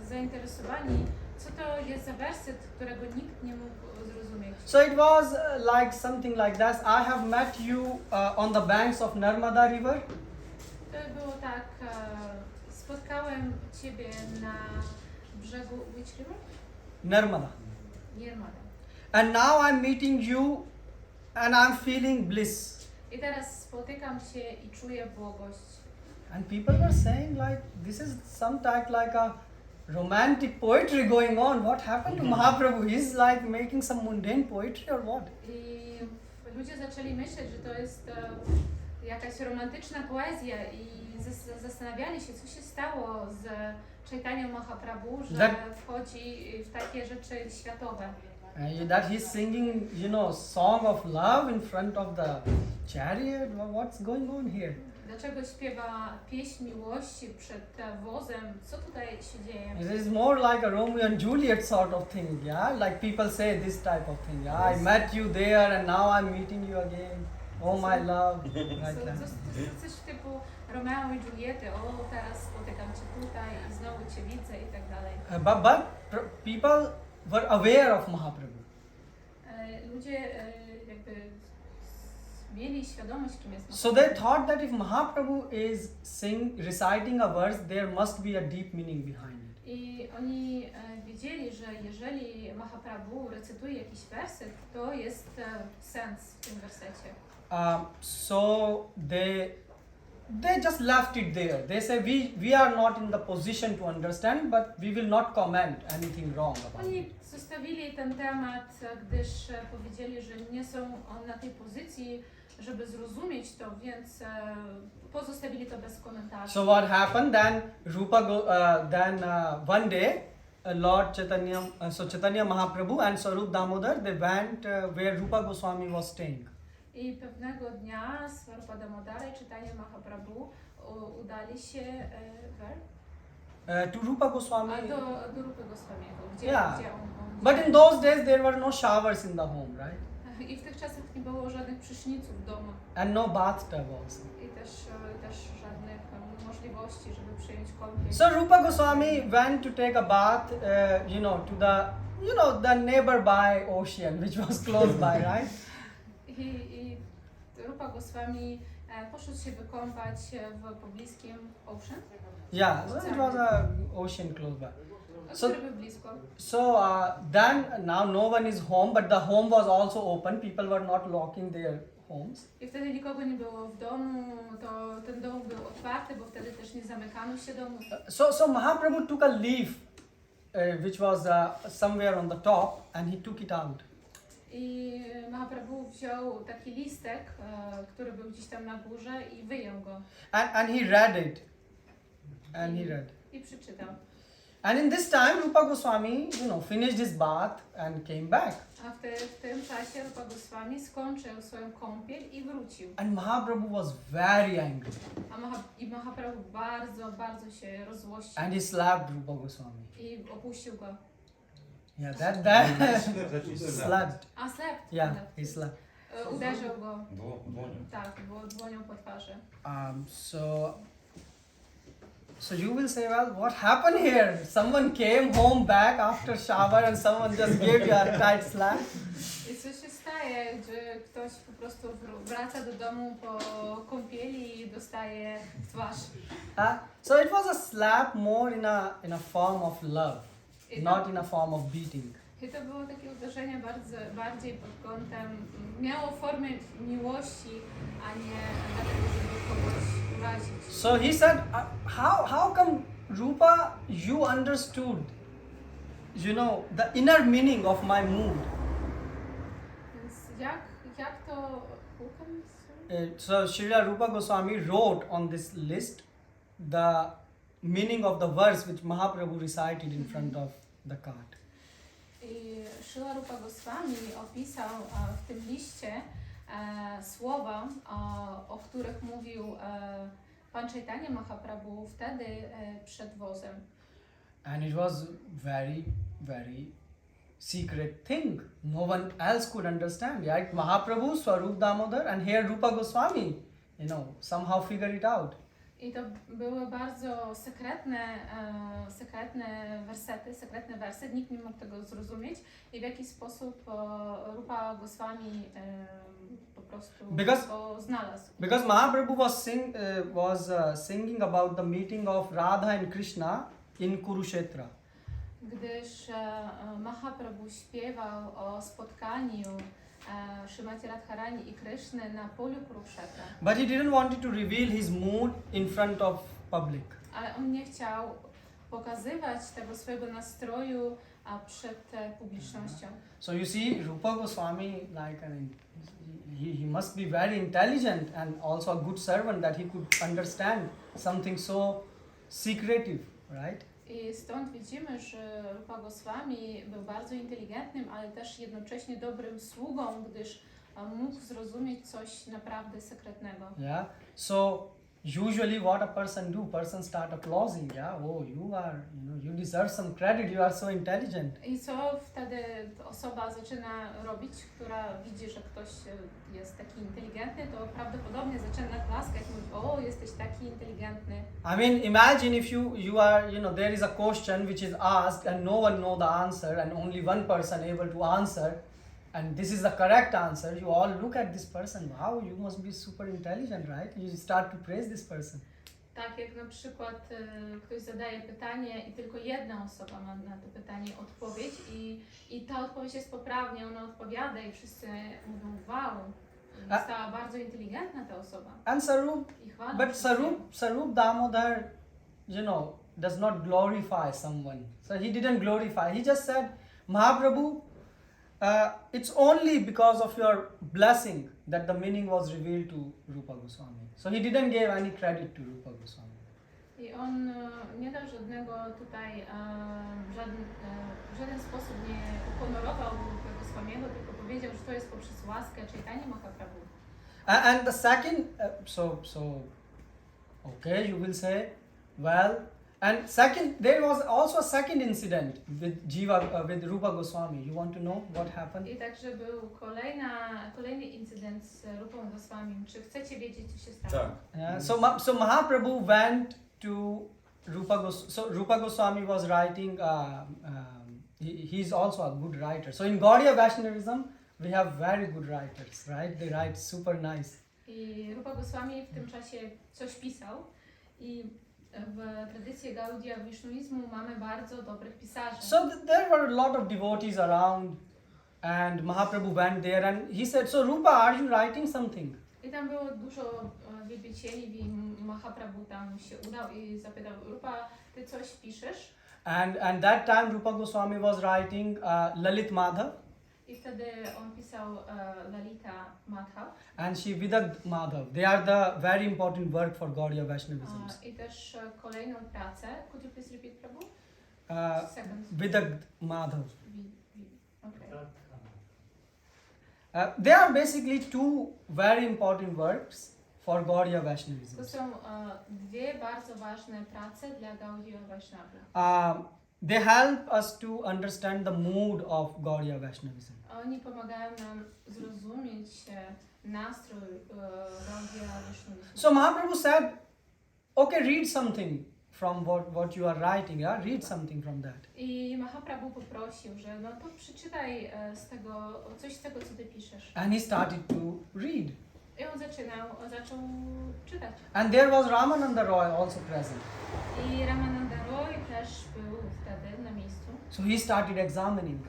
zainteresowani, co to jest za werset, którego nikt nie mógł zrozumieć. So it was like something like this. I have met you on the banks of Narmada River. To było tak, spotkałem Ciebie na brzegu, which river? Narmada. Nirmada. And now I'm meeting you and I'm feeling bliss. I teraz spotykam Cię i czuję błogość. And people were saying like, this is some type like a romantic poetry going on. What happened to Mahaprabhu? He's like making some mundane poetry or what? I ludzie zaczęli myśleć, że to jest jakaś romantyczna poezja i zastanawiali się, co się stało z Chaitanyą Mahaprabhu, że wchodzi w takie rzeczy światowe. That he's singing, song of love in front of the chariot. What's going on here? Dlaczego śpiewa pieśń miłości przed wozem? Co tutaj się dzieje? It is more like a Romeo and Juliet sort of thing, yeah? Like people say this type of thing, yeah? I met you there and now I'm meeting you again. Oh my love. Like that. Coś typu Romeo i Juliety. O, teraz spotykam Cię tutaj i znowu Cię widzę i tak dalej. But people were aware of Mahaprabhu. Ludzie jakby mieli świadomość, kim jest Mahaprabhu. So they thought that if Mahaprabhu is reciting a verse, there must be a deep meaning behind it. I oni wiedzieli, że jeżeli Mahaprabhu recytuje jakiś werset, to jest sens w tym wersecie. So they just left it there. They say we are not in the position to understand, but we will not comment anything wrong about Oni it. zostawili ten temat, gdyż powiedzieli, że nie są na tej pozycji, żeby zrozumieć to, więc pozostawili to bez komentarzy. So what happened then? One day, Lord Chaitanya, Chaitanya Mahaprabhu and Swarup Damodar, they went where Rupa Goswami was staying. I pewnego dnia Swarupa Damodara i Chaitanya Mahaprabhu udali się To Rupa Goswami. do Rupy Goswamiego, gdzie on But in those days there were no showers in the home, right? I w tych czasach nie było żadnych pryszniców w domu. And no bathtub also. I też żadnych możliwości, żeby przyjąć kąpiel. So Rupa Goswami went to take a bath, to the nearby ocean, which was close by, right? I Rupa Goswami poszedł się wykąpać w pobliskim ocean. Yeah, so it was a ocean close by. Który był blisko. So then now no one is home, but the home was also open. People were not locking their homes. I wtedy nikogo nie było w domu, to ten dom był otwarty, bo wtedy też nie zamykano się domu. So Mahaprabhu took a leaf which was somewhere on the top, and he took it out. I Mahaprabhu wziął taki listek, który był gdzieś tam na górze i wyjął go. And he read it. And he read. I przeczytał. And in this time, Rupa Goswami, finished his bath and came back. A w tym czasie Rupa Goswami skończył swoją kąpiel i wrócił. And Mahaprabhu was very angry. A Mahaprabhu bardzo, bardzo się rozłościł. And he slapped Rupa Goswami. I opuścił go. Yeah, that slapped. A slept. Yeah, he slapped. Uderzył go. Dłonią. Tak, było dłonią po twarzy. So you will say, well, what happened here? Someone came home back after shower and someone just gave you a tight slap? I co się staje, że ktoś po prostu wraca do domu po kąpieli i dostaje w twarz? So it was a slap more in a form of love, not in a form of beating. I to było takie uderzenie bardziej pod kątem, miało formę miłości, a nie dlatego, żeby kogoś urazić. So he said, how come Rupa, you understood, the inner meaning of my mood? Więc jak to... So Srila Rupa Goswami wrote on this list the meaning of the verse which Mahaprabhu recited in front of the cart. I Srila Rupa Goswami opisał w tym liście słowa, o których mówił Pan Chaitanya Mahaprabhu wtedy przed wozem. And it was very, very secret thing. No one else could understand. Right? Mahaprabhu, Swarup Damodar, and here Rupa Goswami, somehow figure it out. I to były bardzo sekretne wersy, nikt nie mógł tego zrozumieć i w jaki sposób Rupa Goswami po prostu to znalazł. Because Mahaprabhu was singing about the meeting of Radha and Krishna in Kurukshetra. Gdyż Mahaprabhu śpiewał o spotkaniu Śrimati Radharani i Kryszny na polu Kurukshetra. But he didn't want to reveal his mood in front of public. Ale on nie chciał pokazywać tego swojego nastroju przed publicznością. So you see, Rupa Goswami, he must be very intelligent and also a good servant that he could understand something so secretive, right? I stąd widzimy, że Rupa Goswami był bardzo inteligentnym, ale też jednocześnie dobrym sługą, gdyż mógł zrozumieć coś naprawdę sekretnego. Yeah. So usually what a person start applauding. Yeah. Oh, you deserve some credit. You are so intelligent. I co wtedy osoba zaczyna robić, która widzi, że ktoś jest taki inteligentny, to prawdopodobnie zaczyna klaskać i mówić, o, jesteś taki inteligentny. I mean, imagine if you are, there is a question which is asked and no one know the answer and only one person able to answer and this is the correct answer. You all look at this person. Wow, you must be super intelligent, right? You start to praise this person. Tak, jak na przykład ktoś zadaje pytanie i tylko jedna osoba ma na to pytanie odpowiedź i ta odpowiedź jest poprawnie, ona odpowiada i wszyscy mówią, wow, została bardzo inteligentna ta osoba. And Sarup Damodar, does not glorify someone. So he didn't glorify. He just said, Mahaprabhu, it's only because of your blessing that the meaning was revealed to Rupa Goswami. So he didn't give any credit to Rupa Goswami. I on nie dał żadnego tutaj, w żaden sposób nie uhonorował Rupa Goswamiego, tylko powiedział, że to jest poprzez łaskę Chaitanya Mahaprabhu. And the second, okay, you will say, well, and second, there was also a second incident with Rupa Goswami. You want to know what happened? I także był kolejny incydent z Rupą Goswami. Czy chcecie wiedzieć, co się stało? Tak. Yeah, so Mahaprabhu went to Rupa Goswami. So Rupa Goswami was writing. He's also a good writer. So in Gaudiya Vaishnavism, we have very good writers, right? They write super nice. I Rupa Goswami w tym czasie coś pisał i w tradycji Gaudiya Vaishnavismu mamy bardzo dobrych pisarzy. So there were a lot of devotees around, and Mahaprabhu went there and he said, "So Rupa, are you writing something?" I tam było dużo wielbicieli i Mahaprabhu tam się udał i zapytał, Rupa, ty coś piszesz? And that time Rupa Goswami was writing Lalit Madhav, I wtedy on pisał Lalita Madhav. and Shri Vidagd Madhav. They are the very important work for Gaudiya Vaishnavism. I też kolejną pracę. Could you please repeat, Prabhu? Second. Vidagd Madhav. Okay. They are basically two very important works for Gaudiya Vaishnavism. To są dwie bardzo ważne prace dla Gaudiya Vaishnava. They help us to understand the mood of Gaudiya Vaishnavism. Oni pomagają nam zrozumieć nastrój Gaudiya Vaishnavizmu. So Mahaprabhu said, okay, read something from what you are writing, yeah? Read something from that. I Mahaprabhu poprosił, że no to przeczytaj coś z tego, co ty piszesz. And he started to read. I on zaczął czytać. And there was Ramananda Roy also present. I Ramananda Roy też był wtedy na miejscu. So he started examining.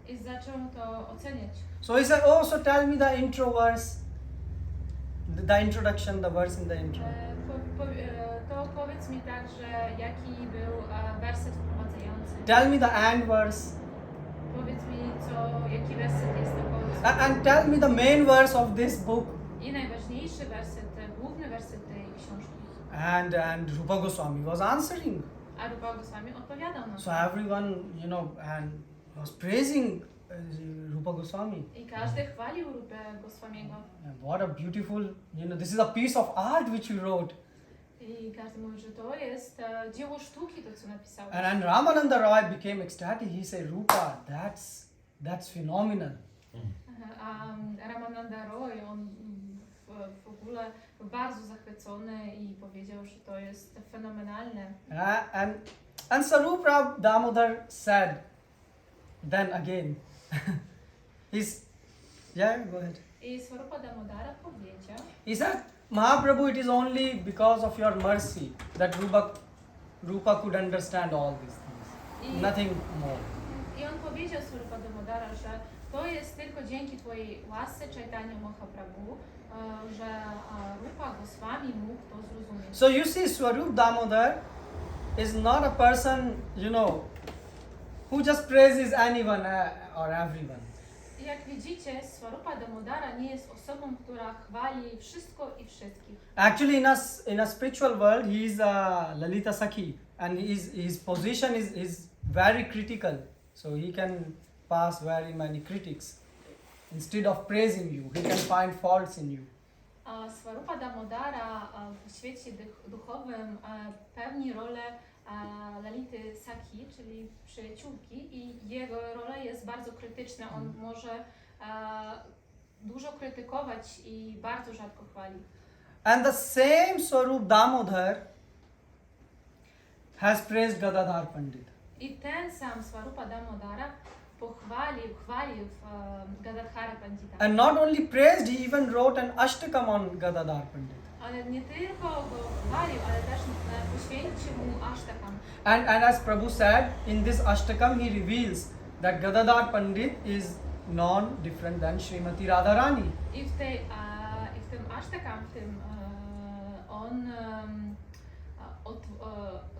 I zaczął to oceniać. So he said, oh, so tell me the intro verse, the introduction, the verse in the intro. To powiedz mi także, jaki był werset wprowadzający. Tell me the end verse. Powiedz mi, jaki werset jest na końcu. And tell me the main verse of this book. I najważniejszy werset, główny werset tej książki. And Rupa Goswami was answering. A Rupa Goswami odpowiadał na to. So everyone, and was praising Rupa Goswami. I każdy chwalił Rupę Goswamiego. And what a beautiful, this is a piece of art which you wrote. I każdy mówi, że to jest dzieło sztuki, to co napisałeś. And Ramananda Roy became ecstatic. He said, Rupa, that's phenomenal. A Ramananda Roy, on w ogóle był bardzo zachwycony i powiedział, że to jest fenomenalne. And Sarupa Damodar said, then again, go ahead. I Swarupa Damodara powiedział, He said, Mahaprabhu, it is only because of your mercy that Rupa could understand all these things. Nothing more. I on powiedział Swarupa Damodara, że to jest tylko dzięki Twojej łasce Chaitanya Mahaprabhu, że Rupa Goswami mógł to zrozumieć. So you see, Swarup Damodar is not a person, who just praises anyone or everyone. I jak widzicie, Swarupa Damodara nie jest osobą, która chwali wszystko i wszystkich. Actually, in a spiritual world, he is a Lalita Sakhi, and his position is very critical. So he can pass very many critics. Instead of praising you, he can find faults in you. Swarupa Damodara w świecie duchowym pełni rolę Lality Sakhi, czyli przyjaciółki, i jego rola jest bardzo krytyczna. On może dużo krytykować i bardzo rzadko chwali. And the same Swarup Damodar has praised Gadadhar Pandit. I ten sam Swarupa Damodara chwalił Gadadhara Pandita. And not only praised, he even wrote an ashtakam on Gadadhar Pandit. Ale nie tylko go chwalił, ale też poświęcił mu ashtakam. And as Prabhu said, in this ashtakam he reveals that Gadadhar Pandit is non-different than Srimati Radharani. I w tym ashtakam, on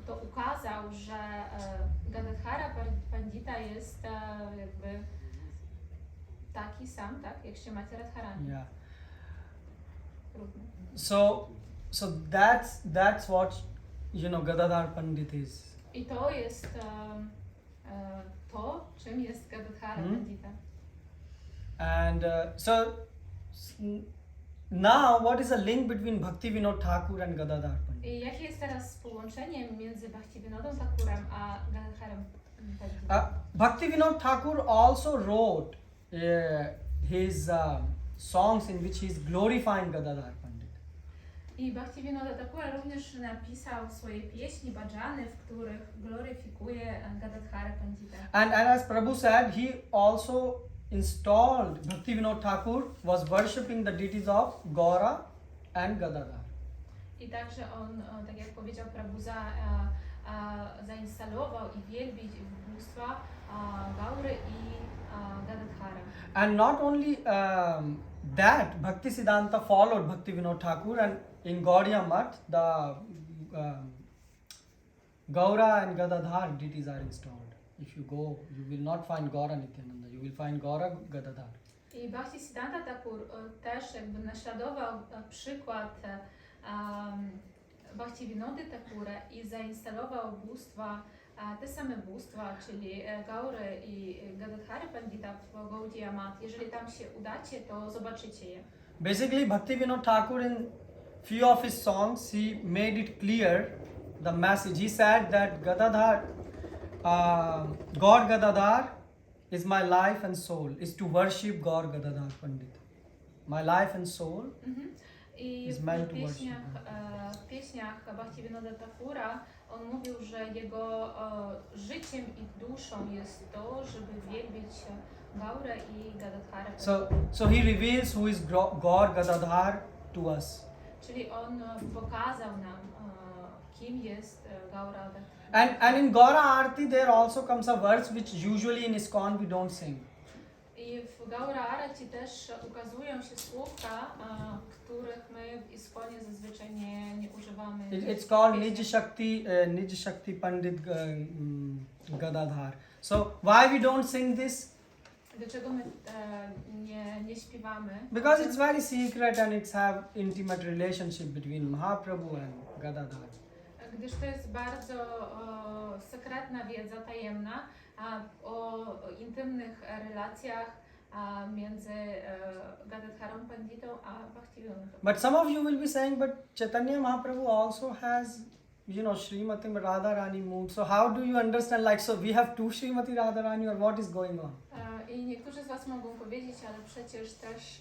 to ukazał, że Gadadhara Pandita jest jakby taki sam, tak, jak Srimati Radharani. Yeah. Równy. So that's what Gadadhar Pandit is. I to jest to, czym jest Gadadhara Pandita. And now what is the link between Bhaktivinoda Thakur and Gadadhar Pandit? I jakie jest teraz połączenie między Bhaktivinodą Thakurem a Gadadharem Panditą? Bhaktivinoda Thakur also wrote his songs in which he is glorifying Gadadhar Pandit. I Bhaktivinoda Thakura również napisał swoje pieśni, bhajany, w których gloryfikuje Gadadhara Pandita. And as Prabhu said, he also installed, Bhaktivinoda Thakur was worshipping the deities of Gaura and Gadadhar. I także on, tak jak powiedział Prabhu, zainstalował i wielbić bóstwa Gaury i Gadadhara. And not only that, Bhaktisiddhanta followed Bhaktivinoda Thakur, and in Gaudiya Math, the Gaura and Gadadhar deities are installed. If you go, you will not find Gaura Nityananda, you will find Gaura Gadadhar. I Bhaktisiddhanta Thakur też jakby naśladował przykład Bhaktivinody Thakura i zainstalował bóstwa, te same bóstwa, czyli Gaury i Gadadhary Pandita w Gaudiya Mat. Jeżeli tam się udacie, to zobaczycie je. Basically, Bhaktivinoda Thakur in few of his songs, he made it clear the message. He said that Gadadhar, God Gadadhar is my life and soul, is to worship God Gadadhar Pandit. My life and soul I is meant to w worship. pieśniach Bhaktivinoda Thakura on mówił, że jego życiem i duszą jest to, żeby wielbić Gaurę i Gadadharę. So he reveals who is God Gadadhar to us. Czyli on pokazał nam, kim jest Gaura. And in Gaura Arati there also comes a verse which usually in ISKCON we don't sing. I w Gaura Arati też ukazują się słówka, których my w ISKCONie zazwyczaj nie używamy. It's called Nij Shakti Pandit Gadadhar. So why we don't sing this? Dlaczego my nie śpiewamy? Because it's very secret and it's have intimate relationship between Mahaprabhu and Gadadhar. Gdyż to jest bardzo sekretna wiedza, tajemna o intymnych relacjach między Gadadharą Panditą a Bhaktivinodą. But some of you will be saying, but Chaitanya Mahaprabhu also has, Srimati Radharani mood. So how do you understand, like, so we have two Srimati Radharani or what is going on? I niektórzy z Was mogą powiedzieć, ale przecież też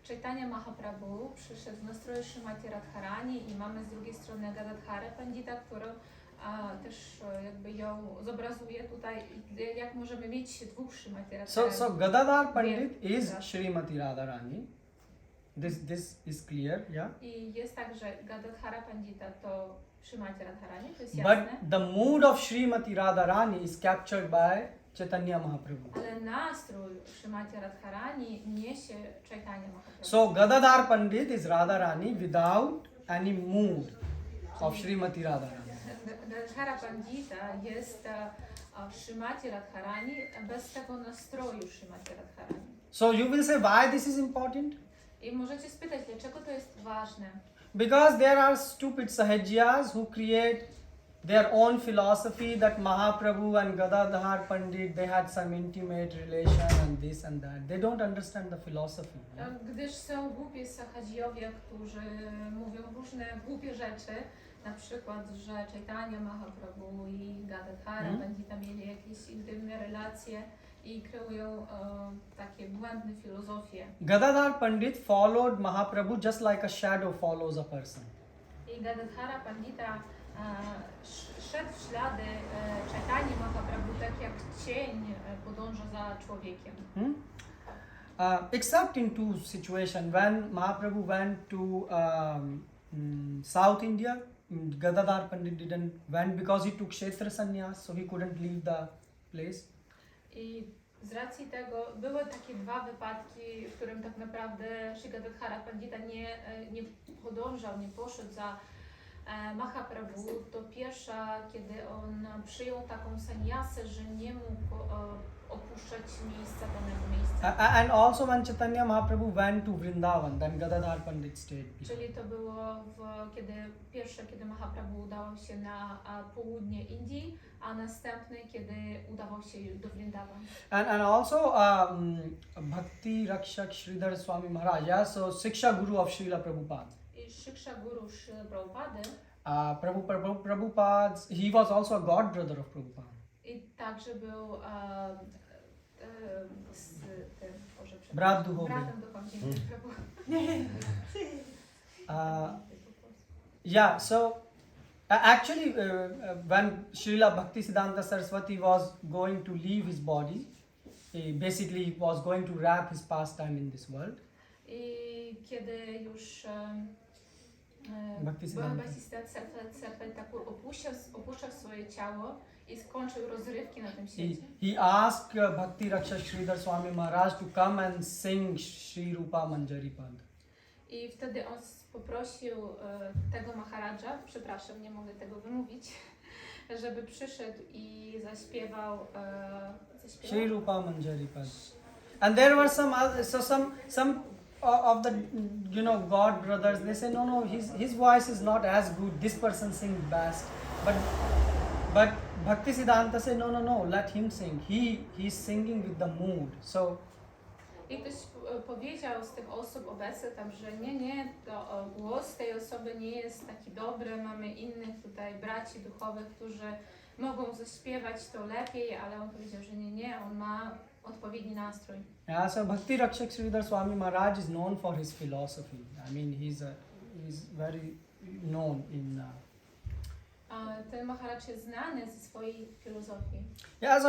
Chaitanya Mahaprabhu przyszedł w nastroju Srimati Radharani i mamy z drugiej strony Gadadharę Pandita, którą też jakby ją zobrazuje tutaj, jak możemy mieć dwóch Srimati Radharani. So Gadadhar Pandit is Srimati Radharani. This is clear, yeah? I jest tak, że Gadadhara Pandita to Srimati Radharani, to jest jasne. But the mood of Srimati Radharani is captured by Chaitanya Mahaprabhu. Ale nastrój Srimati Radharani niesie Chaitanya Mahaprabhu. So Gadadhar Pandit is Radharani without any mood of Srimati Radharani. Gadadhara Pandita jest Srimati Radharani bez tego nastroju Srimati Radharani. So you will say why this is important? I możecie spytać, dlaczego to jest ważne? Because there are stupid sahajyas who create their own philosophy that Mahaprabhu and Gadadhar Pandit, they had some intimate relation and this and that. They don't understand the philosophy. Gdyż są głupie sahajiowie, którzy mówią różne głupie rzeczy, na przykład, że Chaitanya Mahaprabhu i Gadadhara Pandita mieli jakieś intymne relacje i kreują takie błędne filozofie. Gadadhar Pandit followed Mahaprabhu just like a shadow follows a person. I Gadadhara Pandita szedł w ślady Chaitanya Mahaprabhu tak jak cień podąża za człowiekiem. Except in two situations. When Mahaprabhu went to South India, Gadadhar Pandit didn't went because he took Kshetra Sannyas, so he couldn't leave the place. I z racji tego były takie dwa wypadki, w którym tak naprawdę Shri Gadadhara Pandita nie podążał, nie poszedł za Mahaprabhu. To pierwsza, kiedy on przyjął taką sannyasę, że nie mógł opuszczać miejsca, danego miejsca. And also when Chaitanya Mahaprabhu went to Vrindavan, then Gadadhar Pandit stayed. Czyli to było kiedy Mahaprabhu udał się na południe Indii, a następny, kiedy udawał się do Vrindavan. And also Bhakti Rakshak Sridhar Swami Maharaj, yeah, so Siksha Guru of Srila Prabhupada. I Shiksha Guru Srila Prabhupada. Prabhupada, he was also a god brother of Prabhupada. I także był Brat duchowy. bratem duchowym Prabhu. Yeah, so actually when Srila Bhaktisiddhanta Saraswati was going to leave his body, basically he was going to wrap his pastime in this world. I kiedy już Bhaktisiddhanta Saraswati Thakur opuszczał swoje ciało i skończył rozrywki na tym świecie. He asked Bhakti Rakshak Sridhar Swami Maharaj to come and sing Shri Rupa Manjari Pad. I wtedy on poprosił tego Maharadża, przepraszam, nie mogę tego wymówić, żeby przyszedł i zaśpiewał. Shri Rupa Manjari Pad. And there were some other, so some of the God brothers, they say no, his voice is not as good, this person sings best, but Bhaktisiddhanta say no, let him sing, he's singing with the mood. So I ktoś powiedział z tych osób obecnych tam, że nie, to głos tej osoby nie jest taki dobry, mamy innych tutaj braci duchowych, którzy mogą zaśpiewać to lepiej, ale on powiedział, że nie, on ma odpowiedni nastrój. yeah, so Bhakti Rakshak Sridhar Swami Maharaj is known for his philosophy. I mean, he's very known in. Ten Maharaj jest znany ze swojej filozofii. Yeah, so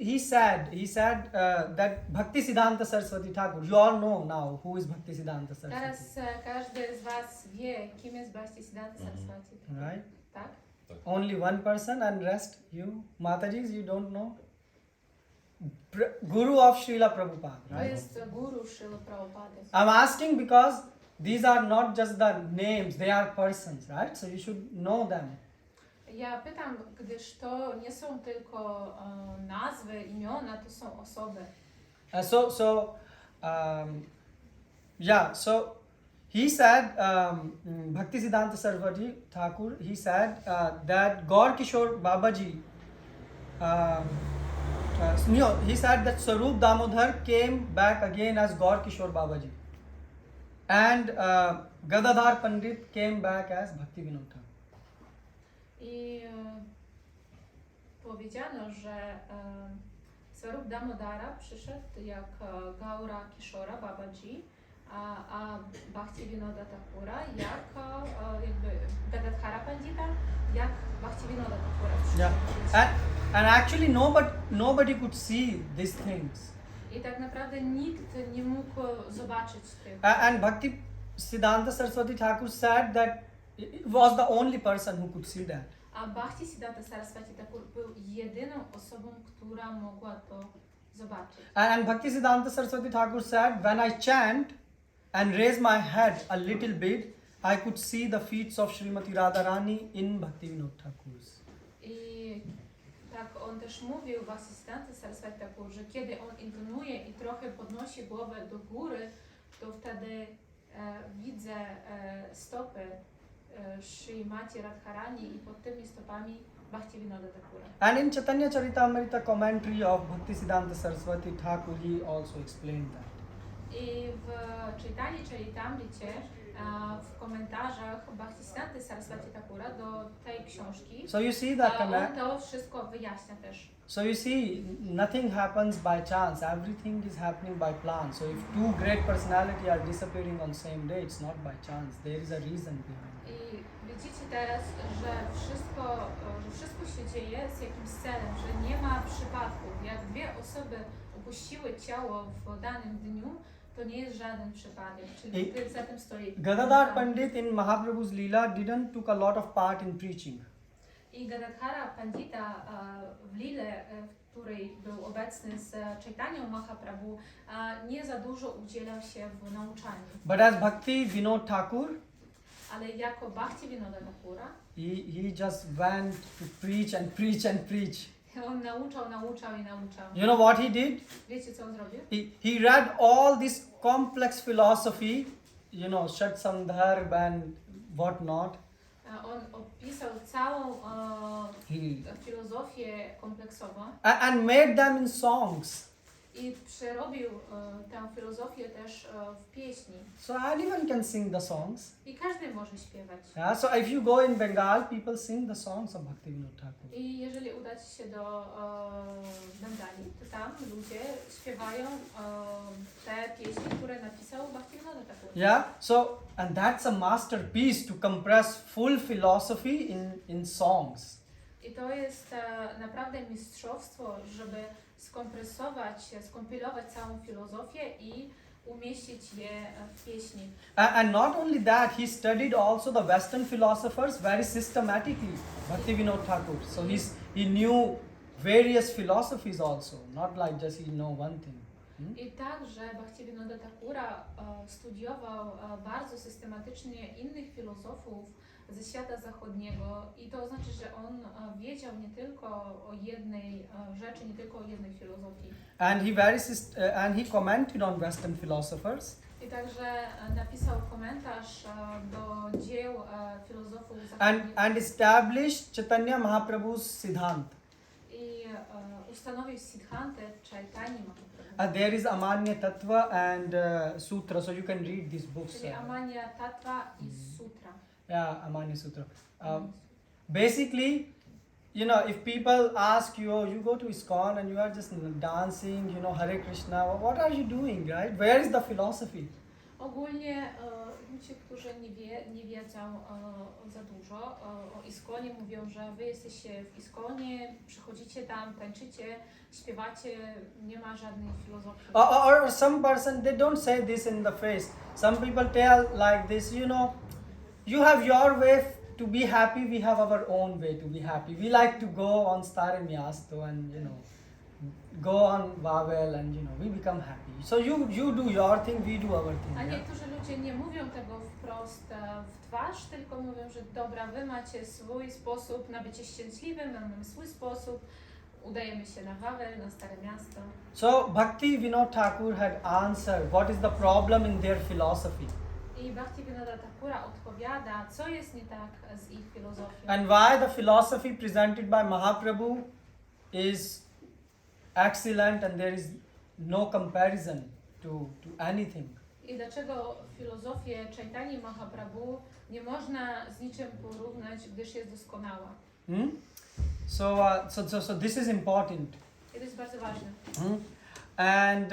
he said that Bhaktisiddhanta Saraswati Thakur. You all know now who is Bhaktisiddhanta Saraswati. Teraz każdy z was wie, kim jest Bhaktisiddhanta Saraswati. Right? Tak? Only one person and rest you Matajis, you don't know. Guru of Srila Prabhupada, To right? jest guru Srila Prabhupada. I'm asking because these are not just the names, they are persons, right? So you should know them. Ja pytam, gdyż to nie są tylko nazwy, imiona, to są osoby. So he said, Bhaktisiddhanta Saraswati Thakur, he said that Gaur Kishore Babaji, he said that Sarup Damodar came back again as Gaur Kishore Babaji. And Gadadhara Pandit came back as Bhaktivinoda. I powiedziano, że Sarup Damodara przyszedł jak Gaura Kishora Babaji, a Bhaktivinoda Thakura jak jakby Gadadhara Pandita, jak Bhaktivinoda Thakura. Yeah, and actually nobody could see these things. I tak naprawdę nikt nie mógł zobaczyć tych. And Bhaktisiddhanta Saraswati Thakur said that it was the only person who could see that. A Bhaktisiddhanta Saraswati Thakur był jedyną osobą, która mogła to zobaczyć. And Bhaktisiddhanta Saraswati Thakur said, when I chant and raise my head a little bit, I could see the feet of Srimati Radharani in Bhaktivinoda Thakur's. I tak on też mówił Bhaktisiddhanta Saraswati Thakur, że kiedy on intonuje i trochę podnosi głowę do góry, to wtedy widzę stopy Srimati Radharani i pod tymi stopami Bhaktivinoda Thakura. And in Chaitanya Charitamrita commentary of Bhaktisiddhanta Saraswati Thakur, he also explained that. I w Chaitanya Charitamricie w komentarzach Bhaktisiddhanty Saraswati Thakura do tej książki So you see that on to wszystko wyjaśnia też. So you see, nothing happens by chance. Everything is happening by plan. So if two great personalities are disappearing on same day, it's not by chance. There is a reason behind it. I widzicie teraz, że wszystko się dzieje z jakimś celem, że nie ma przypadków. Jak dwie osoby opuściły ciało w danym dniu, to nie jest żaden przypadek. Czyli za tym stoi. Gadadhar Pandit in Mahaprabhu's Leela didn't took a lot of part in preaching. I Gadadhara Pandita w Lile, w której był obecny z Chaitanyą Mahaprabhu, nie za dużo udzielał się w nauczaniu. But as Bhaktivinoda Thakur, Ale jako Bhaktivinoda Thakura, he just went to preach and preach and preach. on nauczał. You know what he did? Wiecie, co on zrobił? He read all this complex philosophy, Shat Sandharb and what not. On opisał całą filozofię kompleksową And made them in songs. i przerobił tę filozofię też w pieśni. So anyone can sing the songs. I każdy może śpiewać. Yeah, so if you go in Bengal, people sing the songs of Bhaktivinoda Thakur. I jeżeli udać się do Bengali, to tam ludzie śpiewają te pieśni, które napisał Bhaktivinoda Thakur. Yeah, so and that's a masterpiece to compress full philosophy in songs. I to jest naprawdę mistrzostwo, żeby skompilować całą filozofię i umieścić je w pieśni. And not only that, he studied also the Western philosophers very systematically, Bhaktivinoda Thakur. So he knew various philosophies also, not like just he know one thing. I także Bhaktivinoda Thakura studiował bardzo systematycznie innych filozofów ze świata zachodniego i to znaczy, że on wiedział nie tylko o jednej rzeczy, nie tylko o jednej filozofii. And he commented on Western philosophers. I także napisał komentarz do dzieł filozofów And zachodnich established Chaitanya Mahaprabhu's Siddhant. i ustanowił Siddhantę Chaitanya Mahaprabhu. There is Amanya Tattva and Sutra, so you can read these books. Czyli Amanya Tattva i Sutra. Yeah, Amanya Sutra. Basically, you know, if people ask you, oh, you go to ISKCON and you are just dancing, you know, Hare Krishna, what are you doing, right? Where is the philosophy? Ogólnie ludzie, którzy nie wiedzą za dużo o ISKCONie, mówią, że wy jesteście w ISKCONie, przychodzicie tam, tańczycie, śpiewacie, nie ma żadnej filozofii. Or some person, they don't say this in the face. Some people tell like this, you know, you have your way to be happy, we have our own way to be happy. We like to go on Stare Miasto and, you know, go on Wawel and, you know, we become happy. So you do your thing, we do our thing. A Yeah? niektórzy ludzie nie mówią tego wprost w twarz, tylko mówią, że dobra, wy macie swój sposób na bycie szczęśliwym, my mamy swój sposób, udajemy się na Wawel, na Stare Miasto. So Bhaktivinoda Thakur had answered what is the problem in their philosophy I Bhaktivinoda Thakura odpowiada, co jest nie tak z ich filozofią. and why the philosophy presented by Mahaprabhu is excellent and there is no comparison to anything. I dlaczego filozofię Chaitanya Mahaprabhu nie można z niczym porównać, gdyż jest doskonała. Hmm? So this is important. I to jest bardzo ważne. Hmm? And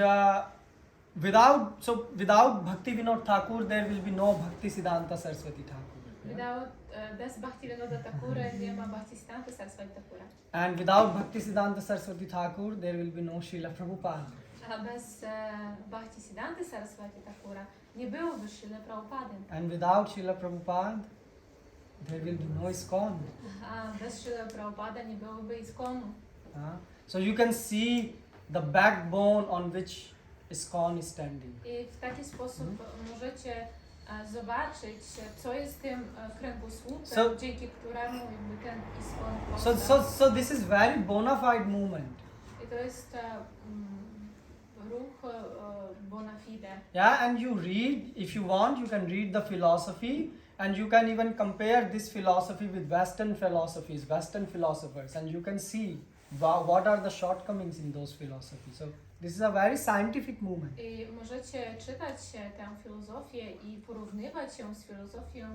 without Bhaktivinoda Thakur, there will be no Bhaktisiddhanta Saraswati Thakur. Yeah? Bez Bhaktivinoda Thakura nie ma Bhaktisiddhanta Saraswati Thakura. And without Bhaktisiddhanta Saraswati Thakur, there will be no Srila Prabhupada. A bez Bhaktisiddhanta Saraswati Thakura nie byłoby Srila Prabhupady. And without Srila Prabhupada, there will be no ISKCON. A bez Srila Prabhupada nie byłoby ISKCONu. So you can see the backbone on which ISKCON is standing. I w taki sposób możecie zobaczyć, co jest tym kręgosłupem, dzięki któremu jakby ten ISKCON powstał. So this is very bona fide movement. I to jest ruch bona fide. Yeah, and you read, if you want, you can read the philosophy and you can even compare this philosophy with Western philosophies, Western philosophers, and you can see what are the shortcomings in those philosophies. So this is a very scientific movement. I możecie czytać tę filozofię i porównywać ją z filozofią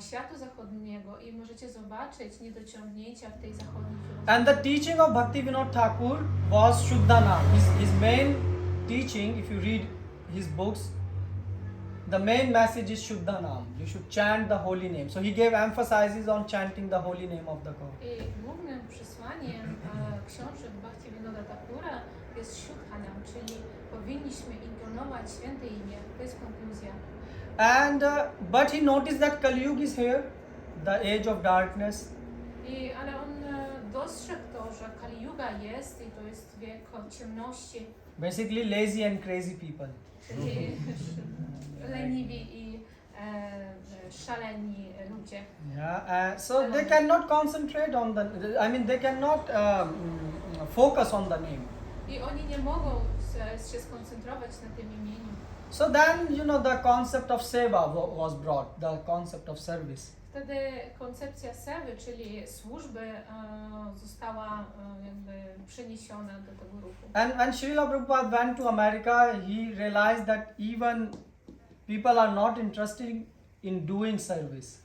świata zachodniego i możecie zobaczyć niedociągnięcia w tej zachodniej filozofii. And the teaching of Bhaktivinoda Thakur was Shuddhana. His main teaching, if you read his books, the main message is Shuddhanam. You should chant the holy name. So he gave emphasis on chanting the holy name of the God. I głównym przesłaniem książek Bhaktivinoda Thakura jest Shuddhanam, czyli powinniśmy intonować święte imię. To jest konkluzja. And but he noticed that Kali Yuga is here, the age of darkness. Ale on dostrzegł to, że Kali Yuga jest i to jest wiek ciemności. Basically lazy and crazy people. Czyli leniwi i szaleni ludzie. Yeah, so they cannot concentrate on they cannot focus on the name. I oni nie mogą się skoncentrować na tym imieniu. So then, you know, the concept of seva was brought, the concept of service. Wtedy koncepcja sewy, czyli służby, została jakby przeniesiona do tego ruchu. And when Srila Prabhupada went to America, he realized that even people are not interested in doing service.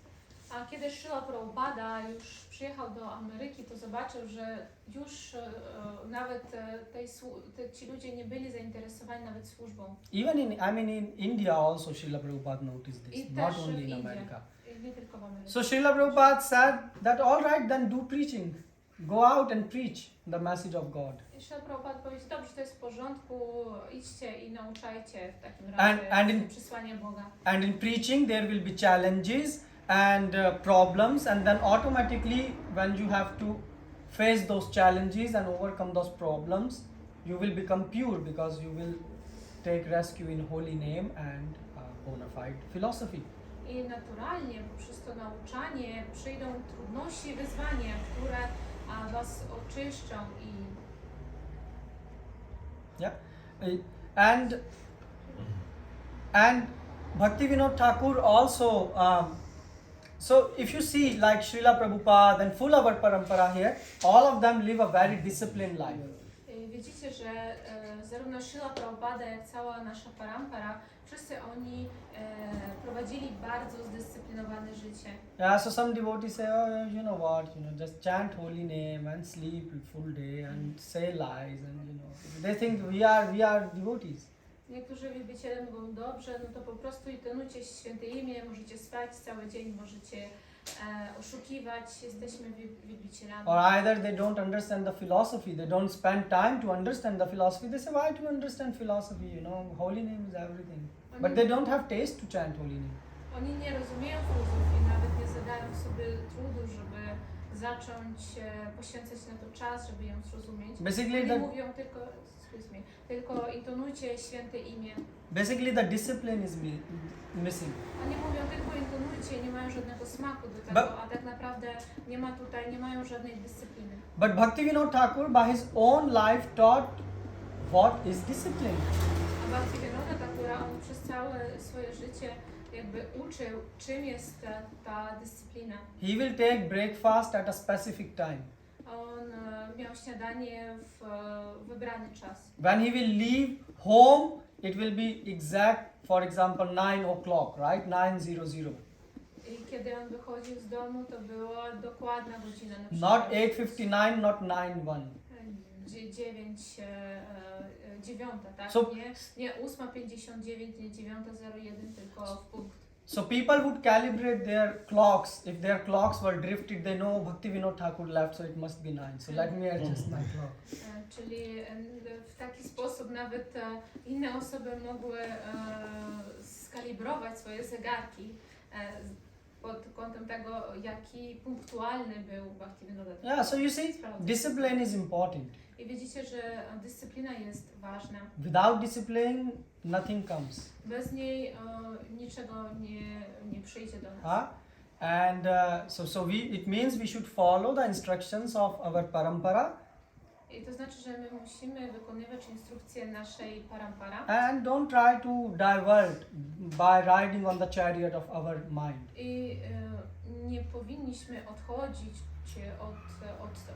A kiedy Srila Prabhupada już przyjechał do Ameryki, to zobaczył, że już nawet ci ludzie nie byli zainteresowani nawet służbą. Even in India also Srila Prabhupada noticed this, I not też only w in Indiach. America. Nie tylko w Ameryce. So Srila Prabhupada said that all right, then do preaching. Go out and preach the message of God. I Srila Prabhupada powiedział, dobrze, to jest w porządku, idźcie i nauczajcie w takim razie przesłanie Boga. And in preaching there will be challenges and problems, and then automatically when you have to face those challenges and overcome those problems, you will become pure because you will take rescue in holy name and bona fide philosophy. I naturalnie poprzez to nauczanie przyjdą trudności, wyzwania, które was oczyszczą i Yeah. And Bhaktivinoda Thakur also, so if you see like Srila Prabhupada and full our parampara here, all of them live a very disciplined life. widzicie, że zarówno Srila Prabhupada, jak cała nasza parampara, wszyscy oni prowadzili bardzo zdyscyplinowane życie. Yeah, so some devotees say, oh, you know what, just chant holy name and sleep full day and say lies, and they think we are devotees. Niektórzy wielbiciele mówią, dobrze, no to po prostu intonujcie święte imię, możecie spać cały dzień, możecie oszukiwać, jesteśmy wielbicielami. Or either they don't understand the philosophy, they don't spend time to understand the philosophy. They say, why to understand philosophy? Holy name is everything. But they don't have taste to chant holy name. Oni nie rozumieją filozofii, nawet nie zadają sobie trudu, żeby zacząć poświęcać na to czas, żeby ją zrozumieć. Basically, Oni mówią tylko intonujcie święte imię. Basically, the discipline is missing. Oni mówią tylko intonujcie, nie mają żadnego smaku do tego, a tak naprawdę nie mają żadnej dyscypliny. But Bhaktivinoda Thakur, by his own life, taught what is discipline. A Bhaktivinoda Thakura, on przez całe swoje życie jakby uczył, czym jest ta dyscyplina. He will take breakfast at a specific time. On miał śniadanie w wybrany czas. When he will leave home, it will be exact, for example, 9 o'clock, right? 9:00. I kiedy on wychodził z domu, to była dokładna godzina. Na Not przykład 8:59, not 9:01. 9, tak? So- nie 8:59, nie 9:01, tylko w punkt. So people would calibrate their clocks. If their clocks were drifted, they know Bhaktivinoda Thakur left, so it must be 9. So let me adjust my clock. Czyli w taki sposób nawet inne osoby mogły skalibrować swoje zegarki pod kątem tego, jaki punktualny był Bhaktivinoda. Yeah, so you see, discipline is important. I widzicie, że dyscyplina jest ważna. Without discipline, nothing comes. Bez niej niczego nie przyjdzie do nas. Huh? And it means we should follow the instructions of our parampara I to znaczy, że my musimy wykonywać instrukcje naszej parampara and don't try to divert by riding on the chariot of our mind. i nie powinniśmy odchodzić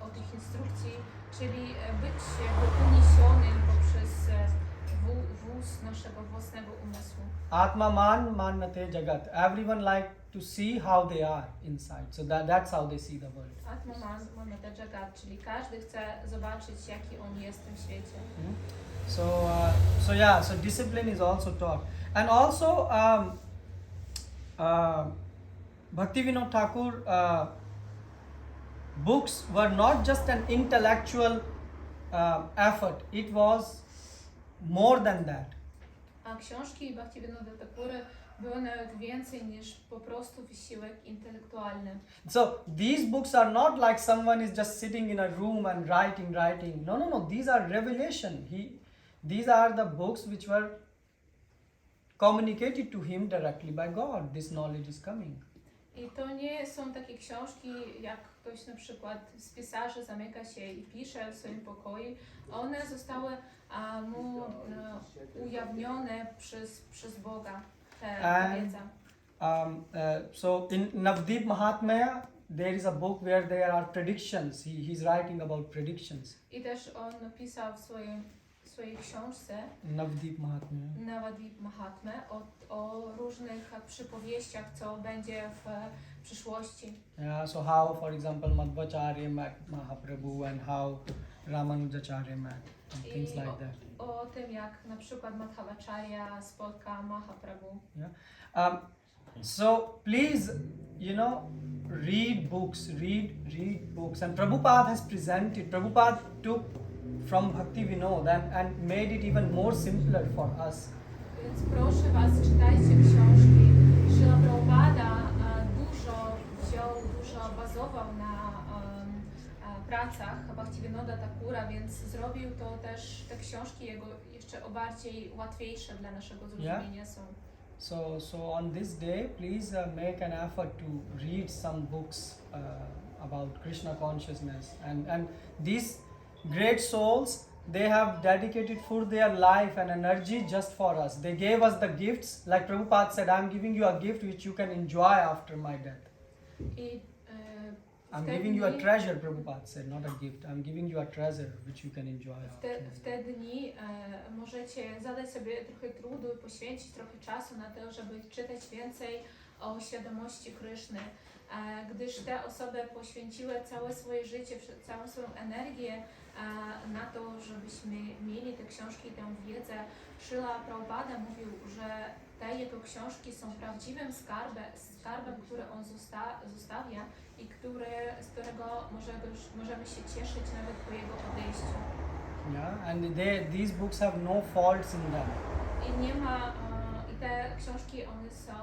od tych instrukcji, czyli być jakby uniesionym poprzez wóz naszego własnego umysłu. Atma man mannate jagat. Everyone like to see how they are inside. So that's how they see the world. Atma mannate jagat, czyli każdy chce zobaczyć, jaki on jest w tym świecie. So discipline is also taught. And also Bhaktivinoda Thakur books were not just an intellectual effort. It was more than that. A książki Bhaktivinoda Thakury były nawet więcej niż po prostu wysiłek intelektualny. So these books are not like someone is just sitting in a room and writing. No. These are revelation. These are the books which were communicated to him directly by God. This knowledge is coming. I to nie są takie książki, jak ktoś na przykład z pisarzy zamyka się i pisze w swoim pokoju. One zostały mu ujawnione przez Boga, ta wiedza. So in Navdeep Mahatmya, there is a book where there are predictions. He's writing about predictions. I też on napisał w swojej książce Navdeep Mahatmya. Navdeep Mahatmya o różnych przypowieściach, co będzie w przyszłości. Yeah, so how, for example, Madhvacharya met Mahaprabhu and how Ramanujacharya met, and things like that. O tym, jak na przykład Madhvacharya spotka Mahaprabhu. Yeah. So please, read books, read books. And Prabhupada has presented, Prabhupada took from Bhaktivinoda and made it even more simpler for us. Więc proszę Was, czytajcie książki. Srila Prabhupada dużo bazował na pracach Bhaktivinoda Thakura, więc zrobił to też, te książki jego jeszcze o bardziej łatwiejsze dla naszego zrozumienia są. So on this day, please make an effort to read some books about Krishna consciousness. And these great souls, they have dedicated for their life and energy just for us. They gave us the gifts. Like Prabhupada said, I'm giving you a gift which you can enjoy after my death. I I'm w te giving you a dni- treasure, Prabhupada said, not a gift. I'm giving you a treasure which you can enjoy after. W te dni możecie zadać sobie trochę trudu i poświęcić trochę czasu na to, żeby czytać więcej o świadomości Kryszny, gdyż te osoby poświęciły całe swoje życie, całą swoją energię na to, żebyśmy mieli te książki, tę wiedzę. Srila Prabhupada mówił, że te jego książki są prawdziwym skarbem, który on zostawia i z którego możemy się cieszyć nawet po jego odejściu. Yeah, and these books have no faults in them. I nie ma, i te książki, one są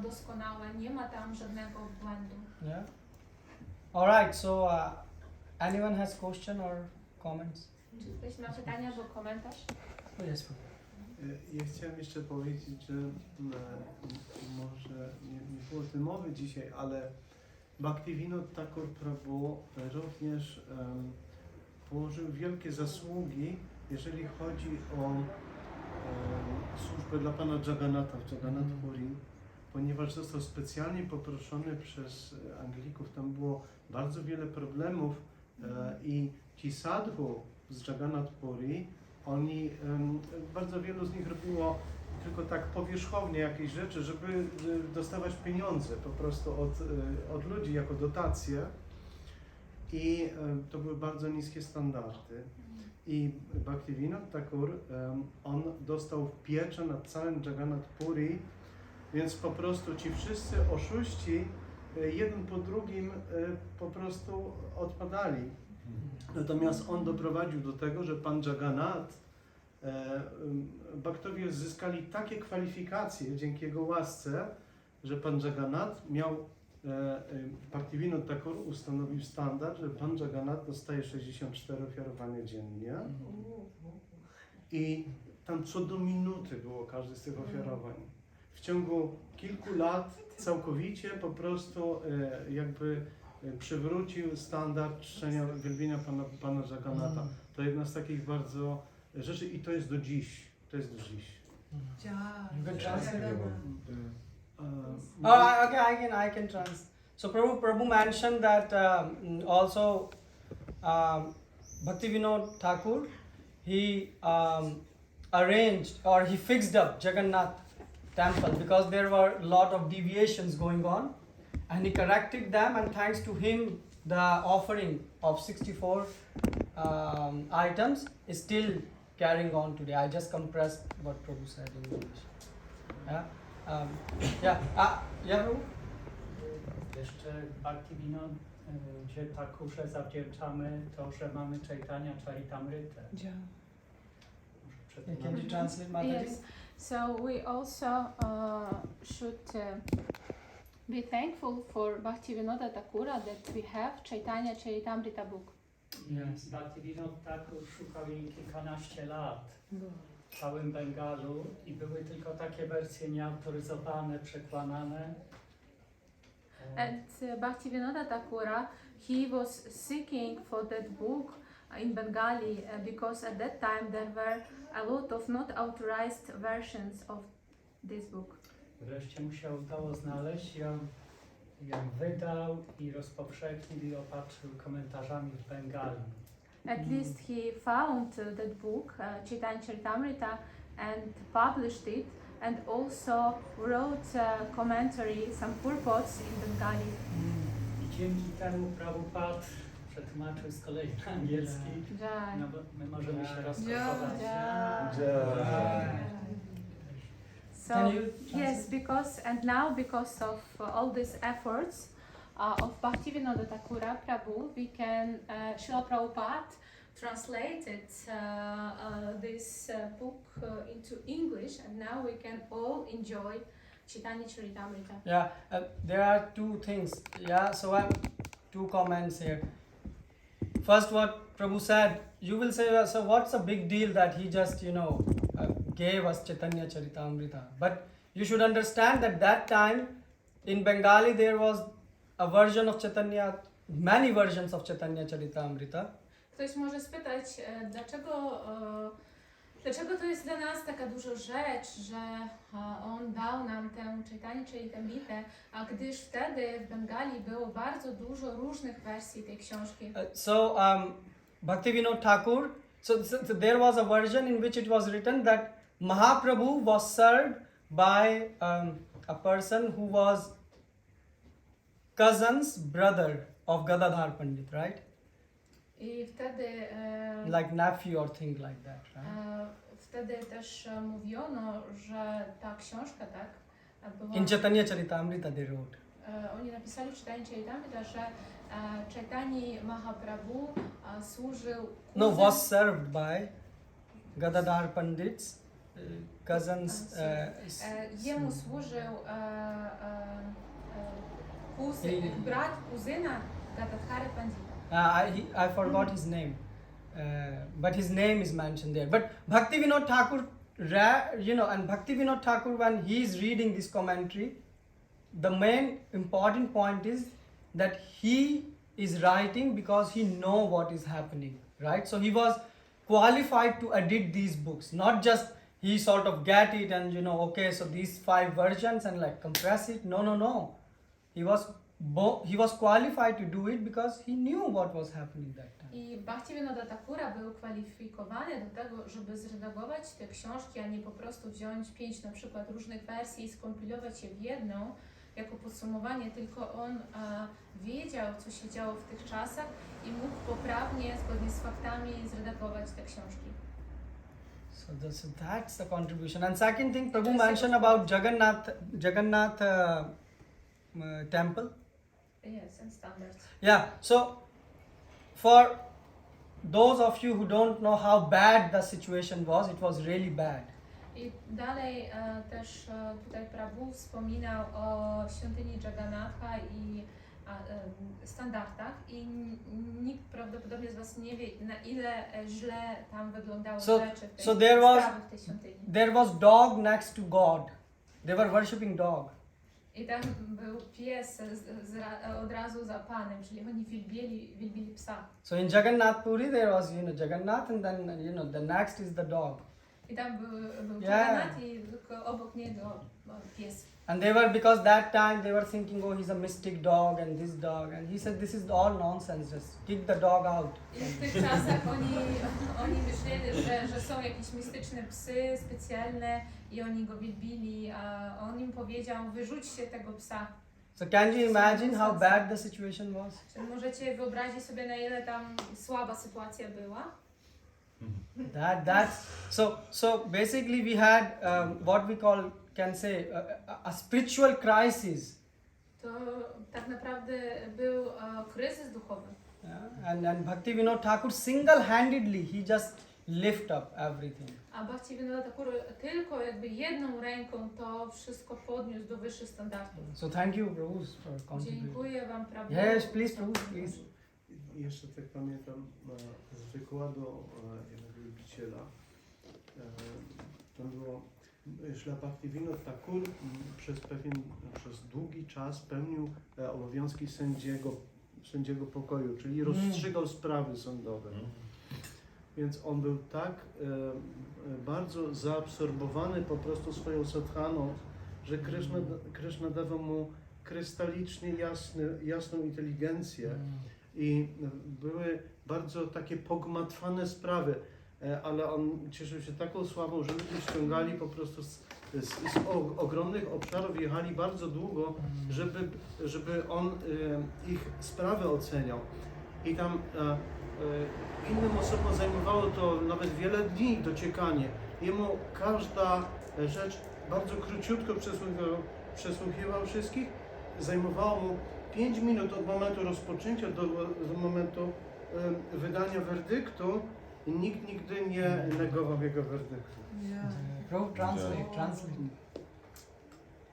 doskonałe, nie ma tam żadnego błędu. Yeah. All right. So, anyone has question or comments? Czy ktoś ma pytania albo komentarz? Oh, yes, Prabhu. Ja chciałem jeszcze powiedzieć, że może nie było o tym mowy dzisiaj, ale Bhaktivinoda Thakur Prabhu również położył wielkie zasługi, jeżeli chodzi o służbę dla Pana Jagannatha w Jagannath Puri, ponieważ został specjalnie poproszony przez Anglików. Tam było bardzo wiele problemów i ci sadhu z Jagannath Puri, oni, bardzo wielu z nich robiło tylko tak powierzchownie jakieś rzeczy, żeby dostawać pieniądze po prostu od ludzi jako dotacje i to były bardzo niskie standardy. I Bhaktivinoda Thakur, on dostał pieczę nad całym Jagannath Puri, więc po prostu ci wszyscy oszuści jeden po drugim po prostu odpadali. Natomiast on doprowadził do tego, że Pan Jagannath, Bhaktowie zyskali takie kwalifikacje dzięki jego łasce, że Pan Jagannath miał, Bhaktivinoda Thakur ustanowił standard, że Pan Jagannath dostaje 64 ofiarowania dziennie i tam co do minuty było każde z tych ofiarowań. W ciągu kilku lat całkowicie po prostu jakby przywrócił standard czczenia, wielbienia Pana Jagannatha. To jedna z takich bardzo rzeczy i to jest do dziś. To jest do dziś. You can translate. Uh, Okay, I can translate. So Prabhu mentioned that also Bhaktivinoda Thakur, he arranged or he fixed up Jagannath temple because there were a lot of deviations going on, and he corrected them, and thanks to him the offering of 64 items is still carrying on today. I just compressed what Prabhu said in English. Yeah, Prabhu? Jeszcze Bhaktivinodzie Thakurze zawdzięczamy to, że mamy Chaitanya Charitamrita. Can you translate Mataji? Yes, so we also should be thankful for Bhaktivinoda Thakura that we have Chaitanya Charitamrita book. Yes. Bhaktivinoda Thakur szukał jej kilkanaście lat w całym Bengalu i były tylko takie wersje nieautoryzowane, przekłamane. And Bhaktivinoda Thakura, he was seeking for that book in Bengali because at that time there were a lot of not authorized versions of this book. Wreszcie mu się udało znaleźć, ją wydał i rozpowszechnił i opatrzył komentarzami w Bengali. At least he found that book, Chaitanya Charitamrita, and published it, and also wrote a commentary, some purports in Bengali. I dzięki temu Prabhupada przetłumaczył z kolei na angielski, Jai. no bo my możemy się rozkochować. So Can you yes, because of all these efforts of Bhaktivinoda Thakura Prabhu, we can Srila Prabhupada translated this book into English, and now we can all enjoy Chaitanya Charitamrita. Yeah, there are two things. Yeah, so I have two comments here. First, what Prabhu said, you will say, so what's the big deal that he just, gave us Chaitanya Charitamrita? But you should understand that that time in Bengali there was a version of Chaitanya, many versions of Chaitanya Charitamrita. Ktoś może spytać, dlaczego to jest dla nas taka duża rzecz, że on dał nam tę Chaitanya Charitamritę, a gdyż wtedy w Bengali było bardzo dużo różnych wersji tej książki. Bhaktivinoda Thakur, so there was a version in which it was written that Mahaprabhu was served by a person who was cousin's brother of Gadadhara Pandit, right? I wtedy Like nephew or thing like that, right? wtedy też mówiono, że ta książka, tak, była... In Chaitanya Charitamrita they wrote. Oni napisali w Chaitanya Charitamrita, że Chaitanya Mahaprabhu służył... No, was served by Gadadhara Pandit's cousins. Jemu służył brat kuzyna Gadadhary Pandita. I forgot his name, but his name is mentioned there. But Bhaktivinoda Thakur, and Bhaktivinoda Thakur, when he is reading this commentary, the main important point is that he is writing because he know what is happening, right? So he was qualified to edit these books, not just he sort of get it and okay, so these 5 versions and like compress it. No. He was qualified to do it because he knew what was happening that time. I Bhaktivinoda Thakura był kwalifikowany do tego, żeby zredagować te książki, a nie po prostu wziąć 5 na przykład różnych wersji i skompilować je w jedną jako podsumowanie, tylko on wiedział, co się działo w tych czasach i mógł poprawnie, zgodnie z faktami, zredagować te książki. So that's the contribution. And second thing, Prabhu mentioned about Jagannath temple. Yes, and standards. Yeah, so for those of you who don't know how bad the situation was, it was really bad. I dalej też tutaj Prabhu wspominał o świątyni Jagannatha i standardach i nikt prawdopodobnie z Was nie wie, na ile źle tam wyglądały rzeczy w tej sprawy w tej świątyni. There was dog next to God. They were worshipping dog. I tam był pies od razu za Panem, czyli oni wielbili psa. So in Jagannath Puri there was Jagannath and then the next is the dog. I tam był Jagannath i tylko obok niego pies. And they were, because that time they were thinking, oh, he's a mystic dog and this dog, and he said this is all nonsense, just kick the dog out. I w tych czasach oni myśleli, że są jakieś mistyczne psy specjalne i oni go wielbili, a on im powiedział, wyrzućcie tego psa. So can you imagine how bad the situation was? Czy możecie wyobrazić sobie, na ile tam słaba sytuacja była? So basically we had what we can say a spiritual crisis. To tak naprawdę był kryzys duchowy. Yeah? And Bhaktivinoda Thakur single-handedly he just lift up everything. A Bhaktivinoda Thakur tylko jakby jedną ręką to wszystko podniósł do wyższych standardów. So thank you, Prabhu, for contributing. Dziękuję Wam, Prabhu. Yes, please, Prabhu, please. Jeszcze tak pamiętam z wykładu wielbiciela. To było, że Bhaktivinoda Thakur przez długi czas pełnił obowiązki sędziego pokoju, czyli rozstrzygał sprawy sądowe. Więc on był tak bardzo zaabsorbowany po prostu swoją sadhaną, że Krishna dawał mu krystalicznie jasną inteligencję i były bardzo takie pogmatwane sprawy, ale on cieszył się taką sławą, że ludzie ściągali po prostu z ogromnych obszarów, jechali bardzo długo, żeby on ich sprawy oceniał. I tam innym osobom zajmowało to nawet wiele dni dociekanie. Jemu każda rzecz bardzo króciutko przesłuchiwał wszystkich. Zajmowało mu 5 minut od momentu rozpoczęcia do momentu wydania werdyktu i nikt nigdy nie negował jego werdyktu. Prabhu, translate.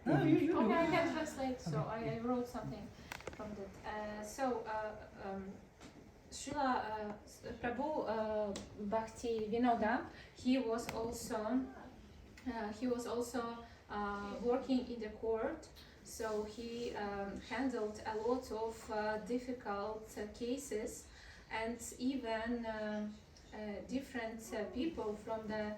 No, you Okay, I can translate. So I wrote something from that. Srila Prabhu Bhaktivinoda, he was also He was also working in the court, so he handled a lot of difficult cases, and even different people from the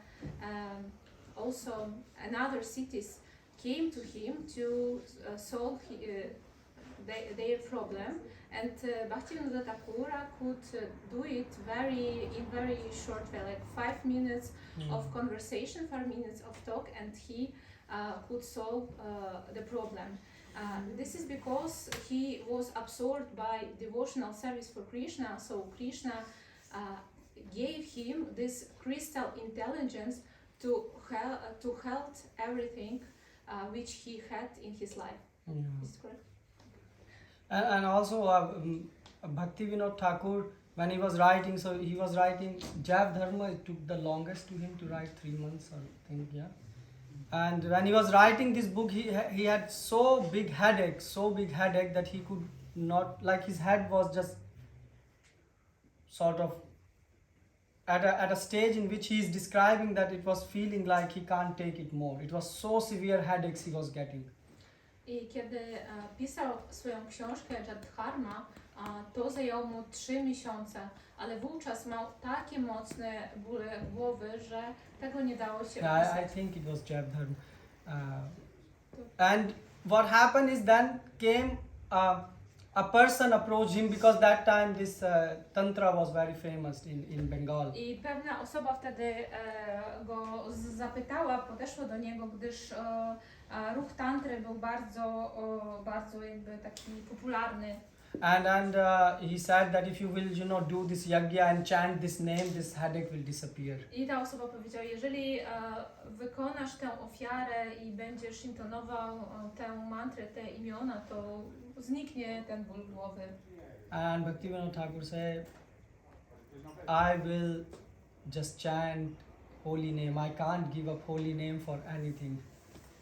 also another cities came to him to solve their problem, and Bhaktivinoda Thakura could do it in very short way, like 5 minutes of conversation, 5 minutes of talk, and he could solve the problem. This is because he was absorbed by devotional service for Krishna, so Krishna gave him this crystal intelligence to help everything which he had in his life. Yeah. Is it correct? And also Bhaktivinoda Thakur, when he was writing, so he was writing Jav Dharma, it took the longest to him to write, 3 months I think, yeah. And when he was writing this book, he had so big headache that he could not, like his head was just sort of at a stage in which he is describing that it was feeling like he can't take it more. It was so severe headaches he was getting. I kiedy pisał swoją książkę Gadadhara, to zajęło mu 3 miesiące, ale wówczas miał takie mocne bóle głowy, że tego nie dało się Yeah, I opisać. think it was Jav Dharma. And what happened is then came a person approached him, because that time this tantra was very famous in Bengal. I pewna osoba wtedy go zapytała, podeszła do niego, gdyż ruch tantry był bardzo jakby taki popularny. And he said that if you will, do this yagya and chant this name, this headache will disappear. I ta osoba powiedziała, jeżeli wykonasz tę ofiarę i będziesz intonował tę mantrę, te imiona, to zniknie ten ból głowy. And Bhaktivinoda Thakur said, I will just chant holy name. I can't give up holy name for anything.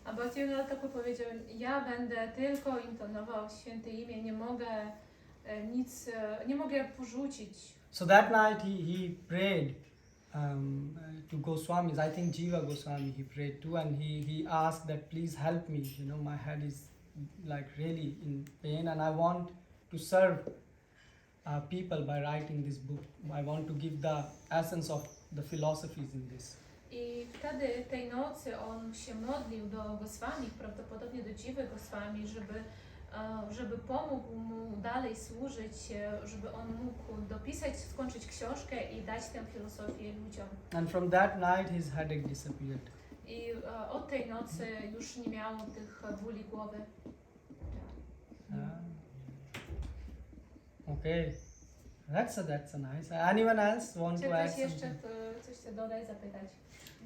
A Bhaktivinoda Thakur powiedział, ja będę tylko intonował święte imię, nie mogę porzucić. So that night he prayed to Goswamis. I think Jiva Goswami he prayed too, and he asked that please help me. My head is like really in pain, and I want to serve people by writing this book. I want to give the essence of the philosophies in this. I wtedy tej nocy on się modlił do Goswami, prawdopodobnie do Dziwy Goswami, żeby pomógł mu dalej służyć, żeby on mógł dopisać, skończyć książkę i dać tę filozofię ludziom. And from that night his headache disappeared. I od tej nocy już nie miał tych bóli głowy. Okay, that's a nice. Anyone else want Czy to add ktoś jeszcze something? coś chce dodać, zapytać?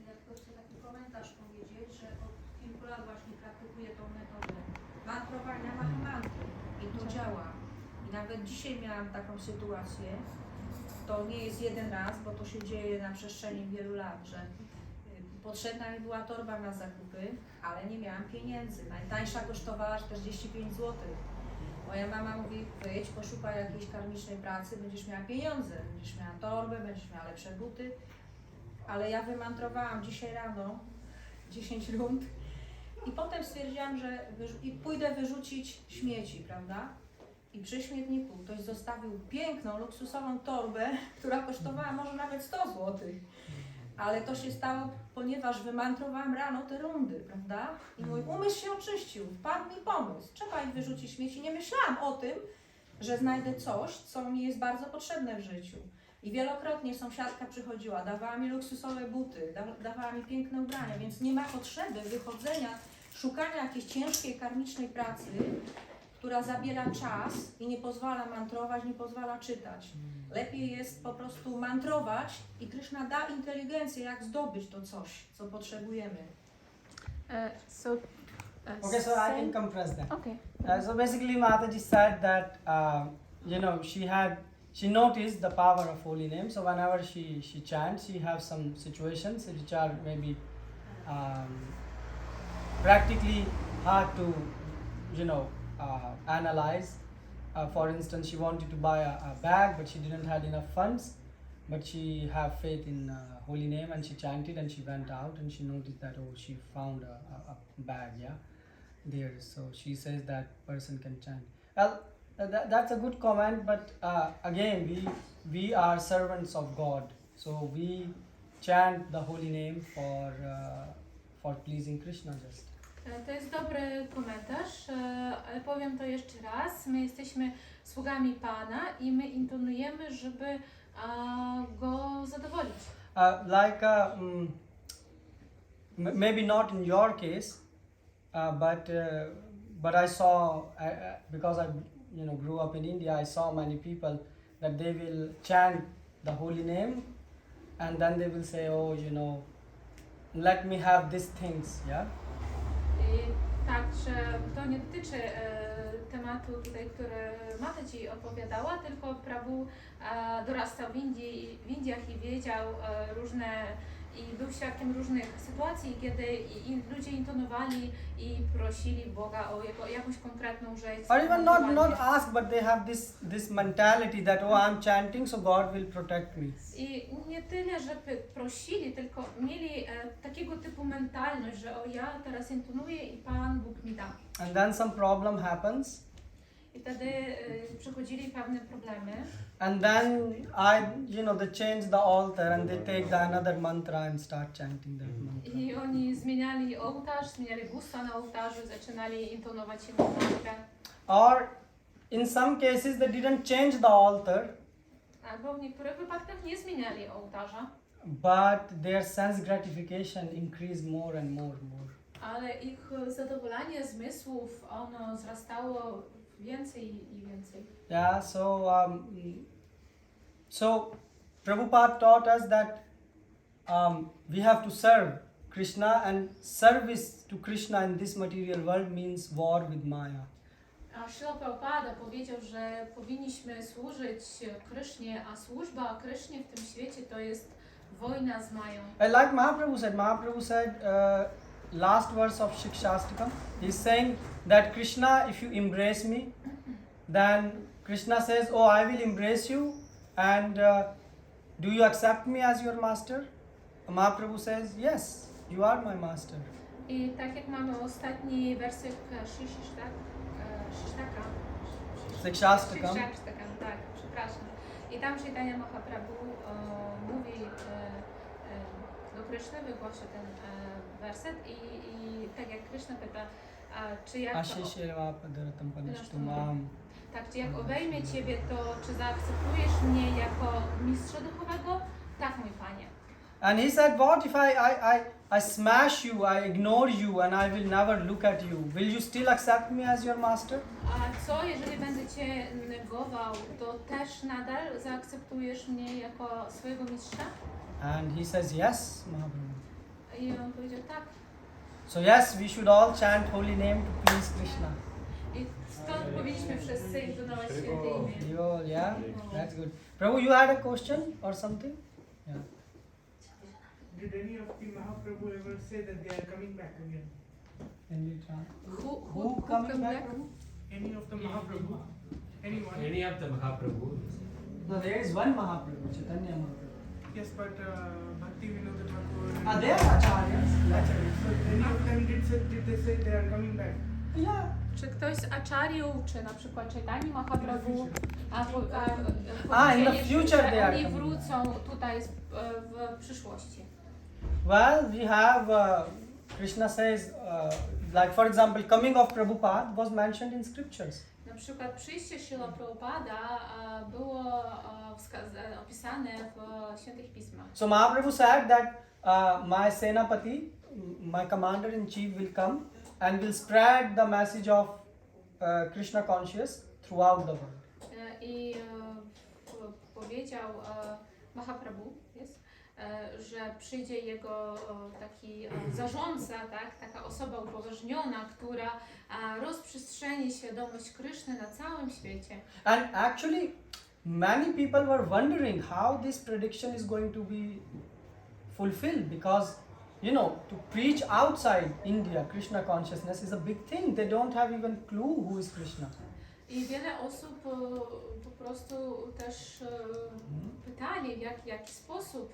Ja tylko chcę taki komentarz powiedzieć, że od kilku lat właśnie praktykuję tą metodę mantrowania mantry i to działa. I nawet dzisiaj miałam taką sytuację, to nie jest jeden raz, bo to się dzieje na przestrzeni wielu lat, że potrzebna mi była torba na zakupy, ale nie miałam pieniędzy. Najtańsza kosztowała 45 zł. Moja mama mówi, wyjdź, poszukaj jakiejś karmicznej pracy, będziesz miała pieniądze, będziesz miała torbę, będziesz miała lepsze buty. Ale ja wymantrowałam dzisiaj rano 10 rund i potem stwierdziłam, że pójdę wyrzucić śmieci, prawda? I przy śmietniku ktoś zostawił piękną, luksusową torbę, która kosztowała może nawet 100 zł. Ale to się stało, ponieważ wymantrowałam rano te rundy, prawda? I mój umysł się oczyścił, wpadł mi pomysł. Trzeba ich wyrzucić śmieci. Nie myślałam o tym, że znajdę coś, co mi jest bardzo potrzebne w życiu. I wielokrotnie sąsiadka przychodziła, dawała mi luksusowe buty, dawała mi piękne ubrania, więc nie ma potrzeby wychodzenia, szukania jakiejś ciężkiej karmicznej pracy, która zabiera czas i nie pozwala mantrować, nie pozwala czytać. Lepiej jest po prostu mantrować i Krishna da inteligencję, jak zdobyć to coś, co potrzebujemy. Okay, so I can compress that. Okay. So basically, Mataji said that she noticed the power of holy name. So whenever she chants, she has some situations which are maybe practically hard to analyze. For instance, she wanted to buy a bag, but she didn't have enough funds. but she have faith in holy name, and she chanted, and she went out, and she noticed that she found a bag, yeah, there. So she says that person can chant. Well, that's a good comment, but again, we are servants of God, so we chant the holy name for pleasing Krishna just. To jest dobry komentarz, ale powiem to jeszcze raz. My jesteśmy sługami Pana i my intonujemy, żeby Go zadowolić. Maybe not in your case, but I saw, because I grew up in India, I saw many people that they will chant the holy name, and then they will say, oh, let me have these things, yeah. Tak, że to nie dotyczy tematu tutaj, który Mata Ci opowiadała, tylko Prabhu dorastał w Indiach i wiedział różne i był świadkiem różnych sytuacji, kiedy ludzie intonowali i prosili Boga o jakąś konkretną rzecz. Or even not ask, but they have this mentality that, oh, I'm chanting, so God will protect me. I nie tyle, żeby prosili, tylko mieli takiego typu mentalność, że o, ja teraz intonuję i Pan Bóg mi da. And then some problem happens. I wtedy przechodzili pewne problemy. And then they change the altar and they take another mantra and start chanting that mantra. I oni zmieniali ołtarz, zmieniali bóstwa na ołtarzu, zaczynali intonować inną mantrę. Or in some cases they didn't change the altar, Albo w niektórych wypadkach nie zmieniali ołtarza, but their sense gratification increased more and more. ale ich zadowolenie zmysłów, ono wzrastało więcej i więcej. Yeah, so Prabhupada taught us that we have to serve Krishna, and service to Krishna in this material world means war with Maya. A Śrila Prabhupada powiedział, że powinniśmy służyć Krysznie, a służba Krysznie w tym świecie to jest wojna z Mają. Like Mahaprabhu said, last verse of Shikshastakam, he's saying that Krishna, if you embrace me, then Krishna says, oh, I will embrace you, and do you accept me as your master? Mahaprabhu says, yes, you are my master. I tak jak mamy ostatni werset Shikshastakam. Tak, przepraszam. I tam Chaitanya Mahaprabhu mówi do Kryszny, wygłasza ten werset i tak jak Kryszna pyta, czy jak tak, czy jak obejmie Ciebie, to czy zaakceptujesz mnie jako mistrza duchowego? Tak, mój Panie. And he said, what if I smash you, I ignore you, and I will never look at you? Will you still accept me as your master? A co, jeżeli będę Cię negował, to też nadal zaakceptujesz mnie jako swojego mistrza? And he says, yes, Mahaprabhu. I on powiedział tak. So yes, we should all chant holy name to please Krishna. I stąd powinniśmy wszyscy intonować święte imię. Yeah, that's good. Prabhu, you had a question or something? Yeah. Did any of the Mahaprabhu ever say that they are coming back again? Can you chant? Who coming back? Prabhu? Any of the Mahaprabhu? Anyone? Any of the Mahaprabhu? No, there is one Mahaprabhu, Chaitanya Mahaprabhu. Yes, but Bhaktivinoda Thakur. They are acharyas. So any of them did they say they are coming back? Yeah. Czy ktoś z acharyów, czy na przykład Chaitanya Mahaprabhu, in the future they are oni coming wrócą tutaj w przyszłości? Well, we have, Krishna says, like for example, coming of Prabhupada was mentioned in scriptures. Na przykład przyjście Śrila Prabhupada było opisane w świętych pismach. So Mahaprabhu said that my Senapati, my commander-in-chief will come and will spread the message of Krishna consciousness throughout the world. I powiedział Mahaprabhu, że przyjdzie jego taki zarządca, tak, taka osoba upoważniona, która rozprzestrzeni świadomość Kryszny na całym świecie. And actually, many people were wondering how this prediction is going to be fulfilled, because to preach outside India Krishna consciousness is a big thing. They don't have even clue who is Krishna. I wiele osób po prostu też pytali, w jaki sposób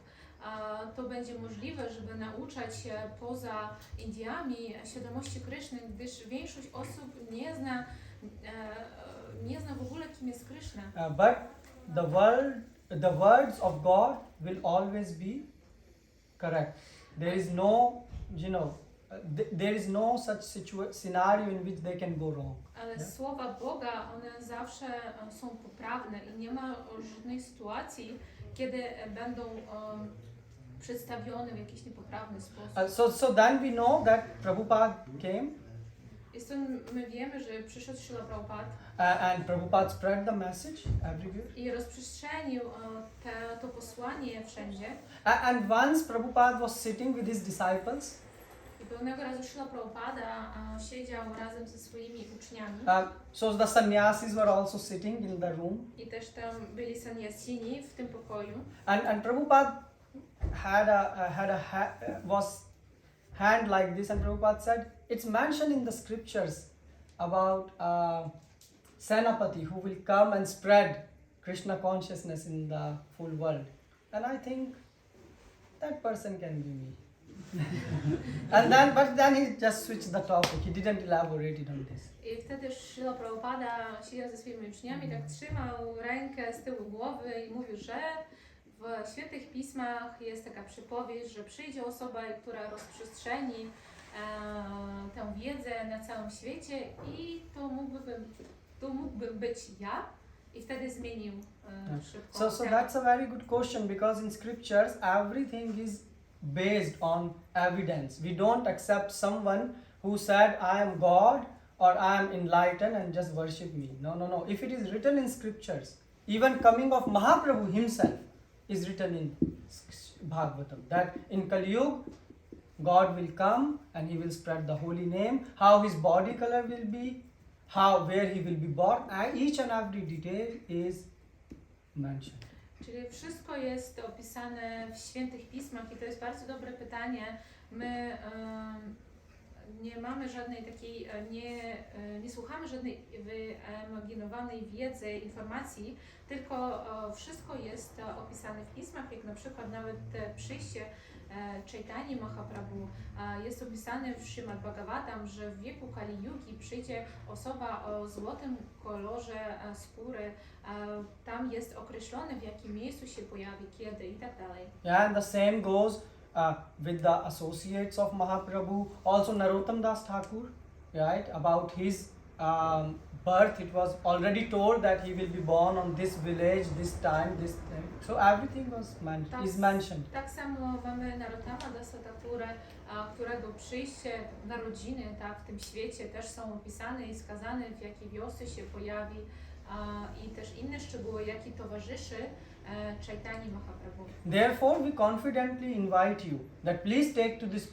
to będzie możliwe, żeby nauczać się poza Indiami świadomości Kryszny, gdyż większość osób nie zna w ogóle, kim jest Kryszna. But the words of God will always be correct. There is no, there is no such scenario in which they can go wrong. Ale słowa Boga, one zawsze są poprawne i nie ma żadnej sytuacji, kiedy będą przedstawione w jakiś niepoprawny sposób. So then we know that Prabhupada came I stąd my wiemy, że przyszedł Śrila Prabhupada and Prabhupada spread the message everywhere. i rozprzestrzenił to posłanie wszędzie. And once Prabhupada was sitting with his disciples, I pewnego razu Śrila Prabhupada siedział razem ze swoimi uczniami. So the sannyasis were also sitting in the room. I też tam byli sannyasini w tym pokoju. And Prabhupada was hand like this, and Prabhupada said, it's mentioned in the scriptures about Senapati who will come and spread Krishna consciousness in the full world. And I think that person can be me. But then he just switched the topic. He didn't elaborate it on this. I wtedy Śrila Prabhupada siedział ze swoimi uczniami, tak trzymał rękę z tyłu głowy i mówił, że w świętych pismach jest taka przypowieść, że przyjdzie osoba, która rozprzestrzeni tę wiedzę na całym świecie i to mógłbym być ja. I wtedy zmienił szybko. So that's a very good question, because in scriptures everything is based on evidence. We don't accept someone who said, I am God or I am enlightened and just worship me. No. If it is written in scriptures, even coming of Mahaprabhu himself is written in Bhagavatam, that in Kali Yuga, God will come and he will spread the holy name, how his body color will be, where he will be born, and each and every detail is mentioned. Czyli wszystko jest opisane w świętych pismach i to jest bardzo dobre pytanie. My nie mamy żadnej takiej, nie słuchamy żadnej wyimaginowanej wiedzy, informacji, tylko wszystko jest opisane w pismach, jak na przykład nawet przyjście Chaitanya Mahaprabhu jest opisane w Śrimad Bhagavatam, że w wieku Kali Yugi przyjdzie osoba o złotym kolorze skóry, tam jest określone, w jakim miejscu się pojawi, kiedy i tak dalej. Yeah, and the same goes with the associates of Mahaprabhu. Also Narottam Das Thakur, right? About his birth, it was already told that he will be born on this village, this time, this time. So everything was is mentioned. Tak samo mamy Narottama Dasa Thakura, którego przyjście, narodziny w tym świecie też są opisane i skazane, w jakiej wiosce się pojawi i też inne szczegóły, jaki towarzyszy Chaitanya Mahaprabhu. Therefore, we confidently invite you that please take to this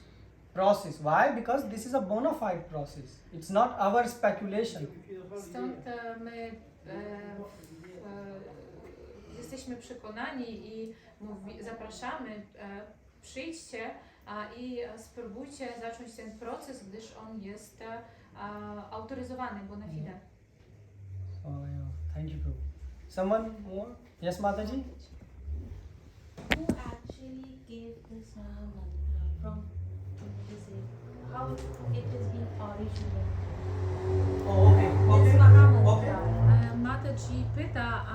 process. Why? Because this is a bona fide process. It's not our speculation. Stąd my jesteśmy przekonani i zapraszamy, przyjdźcie i spróbujcie zacząć ten proces, gdyż on jest autoryzowany bona fide. So, thank you, Prabhu. Someone more? Yes, Mataji? Who actually gave this mantra from how it has been original? Oh, okay. This Mahamantra. Mataji pyta,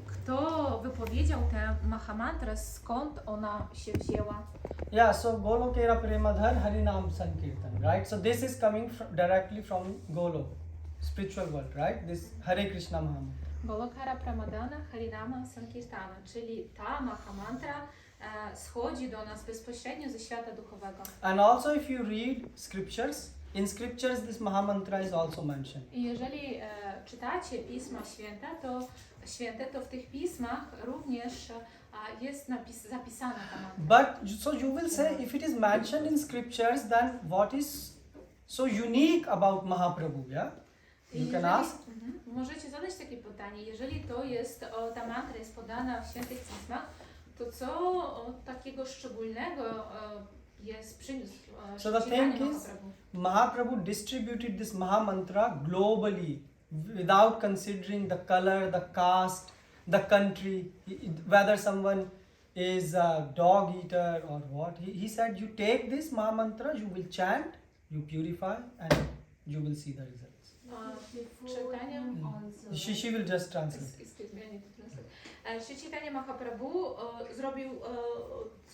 kto wypowiedział tę Mahamantrę, skąd ona się wzięła? Yeah, so Golokera Premadhar Harinam Sankirtan, right? So this is coming directly from Golok, spiritual world, right? This Hare Krishna Mahamantra. Golokara Pramadana Harinama Sankirtana, czyli ta Mahamantra schodzi do nas bezpośrednio ze świata duchowego. And also if you read scriptures, in scriptures this Mahamantra is also mentioned. I jeżeli czytacie Pisma Święte, to w tych pismach również jest zapisana ta mantra. But so you will say, if it is mentioned in scriptures, then what is so unique about Mahaprabhu, yeah? You can ask. Możecie zadać takie pytanie, jeżeli to jest, ta mantra jest podana w świętych pismach, to co takiego szczególnego jest przyniósł So the thing is, Mahaprabhu distributed this Mahamantra globally without considering the color, the caste, the country, whether someone is a dog eater or what. He said, you take this Mahamantra, you will chant, you purify, and you will see the results. Czytanie She will just translate. Excuse me, I need to translate. Sri Chaitanya Mahaprabhu zrobił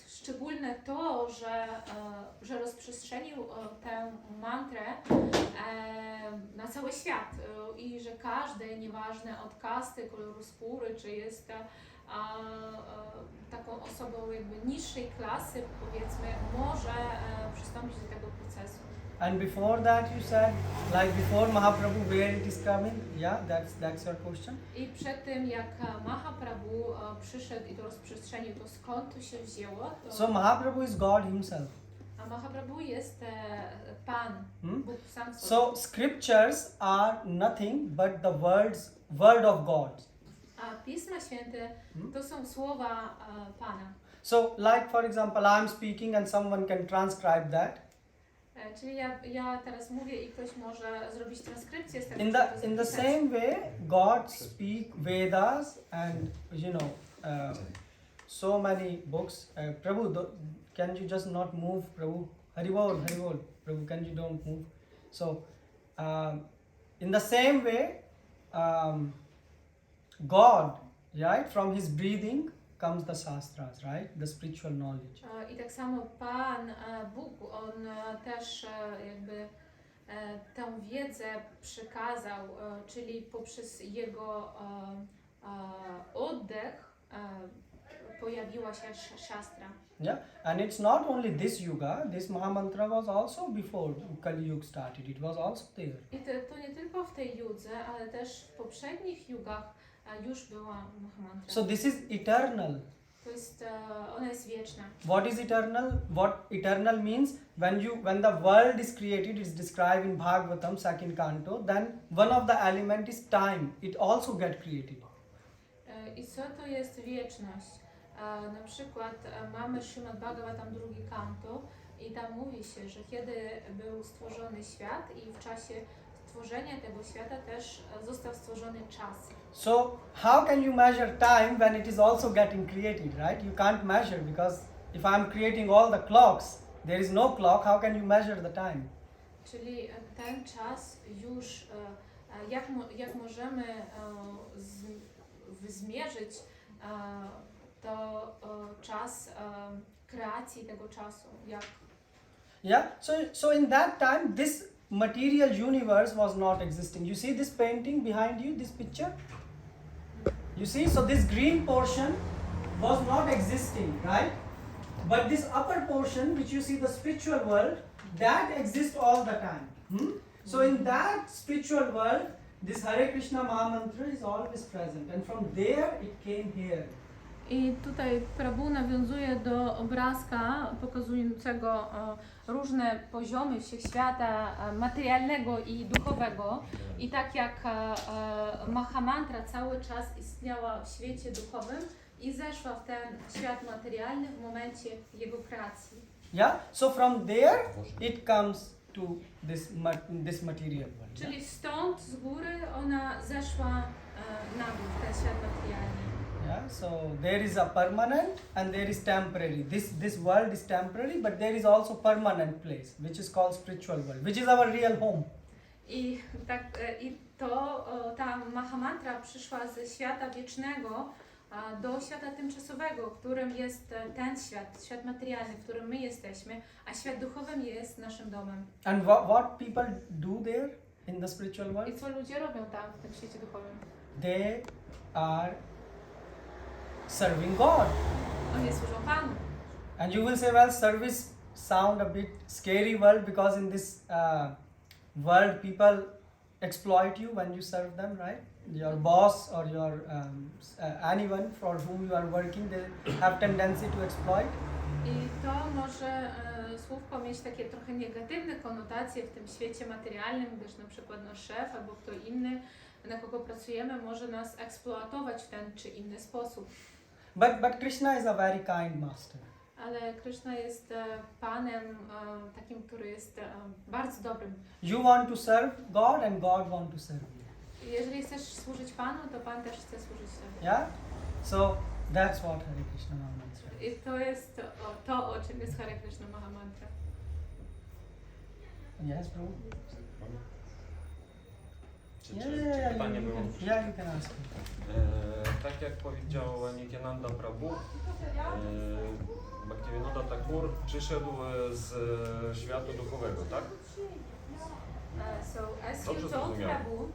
szczególne to, że rozprzestrzenił tę mantrę na cały świat i że każdy, nieważne od kasty, koloru skóry, czy jest taką osobą jakby niższej klasy, powiedzmy, może przystąpić do tego procesu. And before that you said, like before Mahaprabhu, where it is coming? Yeah, that's your question. I przed tym, jak Mahaprabhu przyszedł i to rozprzestrzenił, to skąd to się wzięło? So Mahaprabhu is God himself. A Mahaprabhu jest Pan, Bóg sam sobie. So scriptures are nothing but the word of God. A Pisma Święte to są słowa Pana. So like for example, I'm speaking and someone can transcribe that. Czyli ja teraz mówię i ktoś może zrobić transkrypcję z tego. In the same way, God speak Vedas and so many books. Prabhu, can you just not move, Prabhu? Haribol, Prabhu, can you don't move? So in the same way, God, right, from his breathing comes the shastras, right, the spiritual knowledge. I tak samo Pan Bóg, on też jakby tę wiedzę przekazał, czyli poprzez jego oddech pojawiła się szastra. Yeah, and it's not only this yuga, this Mahamantra was also before Kali Yuga started, it was also there. I to nie tylko w tej judze, ale też w poprzednich jugach już była Mahamantra. So this is eternal. To jest, ona jest wieczna. What is eternal? What eternal means? When the world is created, it's described in Bhagavatam, second canto, then one of the element is time. It also get created. I co to jest wieczność? Na przykład mamy Śrimad Bhagavatam drugi kanto i tam mówi się, że kiedy był stworzony świat i w czasie stworzenia tego świata też został stworzony czas. So how can you measure time when it is also getting created, right? You can't measure because if I'm creating all the clocks, there is no clock, how can you measure the time? Czyli ten czas już, jak możemy zmierzyć to czas kreacji tego czasu, jak... Yeah, so in that time, this material universe was not existing. You see this painting behind you, this picture? You see, so this green portion was not existing, right? But this upper portion, which you see the spiritual world, that exists all the time. So in that spiritual world, this Hare Krishna Mahamantra is always present, and from there it came here. I tutaj Prabhu nawiązuje do obrazka pokazującego różne poziomy wszechświata materialnego i duchowego. I tak jak Mahamantra cały czas istniała w świecie duchowym i zeszła w ten świat materialny w momencie jego kreacji. Yeah, so from there it comes to this material world. Czyli stąd z góry ona zeszła na dół w ten świat materialny. Yeah, so there is a permanent and there is temporary. This world is temporary, but there is also permanent place, which is called spiritual world, which is our real home. I ta Mahamantra przyszła ze świata wiecznego do świata tymczasowego, którym jest ten świat materialny, w którym my jesteśmy, a świat duchowy jest naszym domem. And what people do there in the spiritual world? I co ludzie robią tam w tym świecie duchowym? They are serving God. Oni służą Panu. And you will say, well, service sound a bit scary world because in this world people exploit you when you serve them, right? Your boss or your anyone for whom you are working, they have tendency to exploit. I to może słówko mieć takie trochę negatywne konotacje w tym świecie materialnym, gdyż na przykład nasz szef albo kto inny, na kogo pracujemy, może nas eksploatować w ten czy inny sposób. But Krishna is a very kind master. Ale Krishna jest Panem takim, który jest bardzo dobrym. You want to serve God and God want to serve you. Jeżeli chcesz służyć Panu, to Pan też chce służyć Tobie. Yeah? So that's what Hare Krishna Maha Mantra. I to jest to, o czym jest Hare Krishna Maha Mantra. Yes, Prabhu? Czy pytanie było? Yeah, you can ask. Tak jak powiedział Nityananda Prabhu, Bhaktivinoda Thakur przyszedł z świata duchowego, tak? So as Dobrze you told zrozumiałem. Prabhu,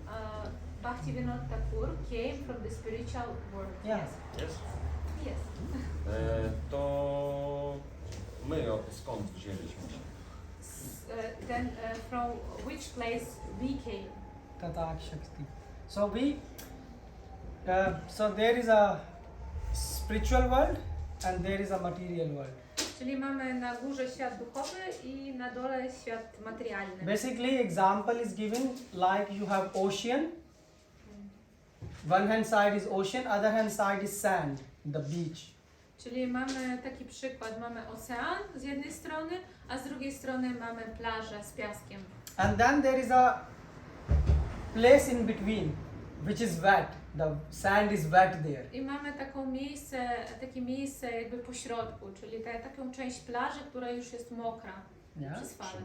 Bhaktivinoda Thakur came from the spiritual world. Yeah. Jest? Yes. To my skąd wzięliśmy się? Then from which place we came? Tatak Shakti. So so there is a spiritual world and there is a material world. Czyli mamy na górze świat duchowy i na dole świat materialny. Basically, example is given like you have ocean. One hand side is ocean, other hand side is sand, the beach. Czyli mamy taki przykład, mamy ocean z jednej strony, a z drugiej strony mamy plażę z piaskiem. And then there is a place in between, which is wet. The sand is wet there. I mamy takie miejsce jakby po środku, czyli taką część plaży, która już jest mokra Yeah. przez fale.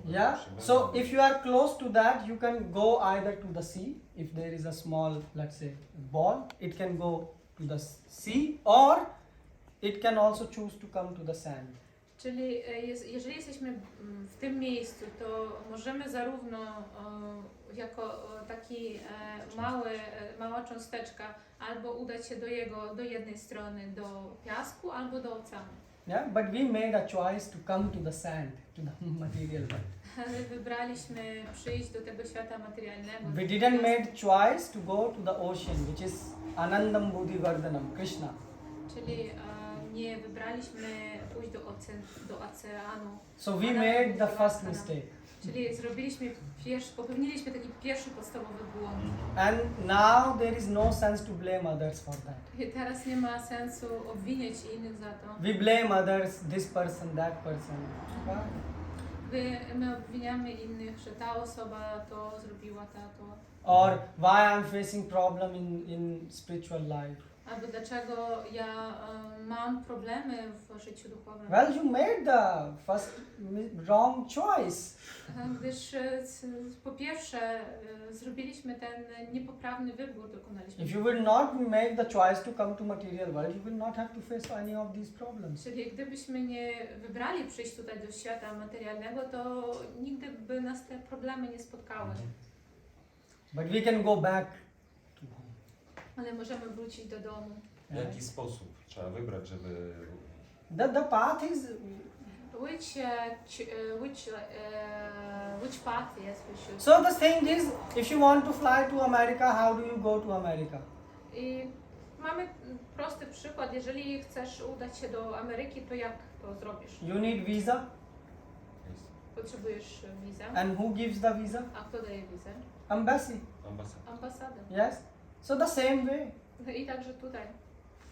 Yeah. So if you are close to that, you can go either to the sea. If there is a small, let's say, ball, it can go to the sea, or it can also choose to come to the sand. Czyli jeżeli jesteśmy w tym miejscu, to możemy zarówno jako taki mała cząsteczka albo udać się do jednej strony, do piasku, albo do oceanu. Yeah, but we made a choice to come to the sand, to the material world. Ale wybraliśmy przyjść do tego świata materialnego. We didn't make choice to go to the ocean, which is Anandam Buddhivardhanam, Krishna. Czyli nie wybraliśmy pójść do oceanu. So we made the first mistake. Czyli popełniliśmy taki pierwszy podstawowy błąd. And now there is no sense to blame others for that. I teraz nie ma sensu obwiniać innych za to. We blame others, this person, that person. My obwiniamy innych, że ta osoba to zrobiła, to. Or why I'm facing problem in spiritual life. Albo dlaczego ja mam problemy w życiu duchowym. Well, you made the first wrong choice. Gdyż po pierwsze zrobiliśmy ten niepoprawny wybór, dokonaliśmy. If you will not make the choice to come to material world, you will not have to face any of these problems. Czyli gdybyśmy nie wybrali przyjść tutaj do świata materialnego, to nigdy by nas te problemy nie spotkały. But we can go back to home. Ale możemy wrócić do domu. W jaki sposób trzeba wybrać, żeby... The path is Which path yes we should. so the thing is, if you want to fly to America, how do you go to America? I mamy prosty przykład. Jeżeli chcesz udać się do Ameryki, to jak to zrobisz? You need visa, Potrzebujesz wizę. and who gives the visa? A kto daje wizę? Embassy. Ambasada. Yes. So the same way. No i także tutaj.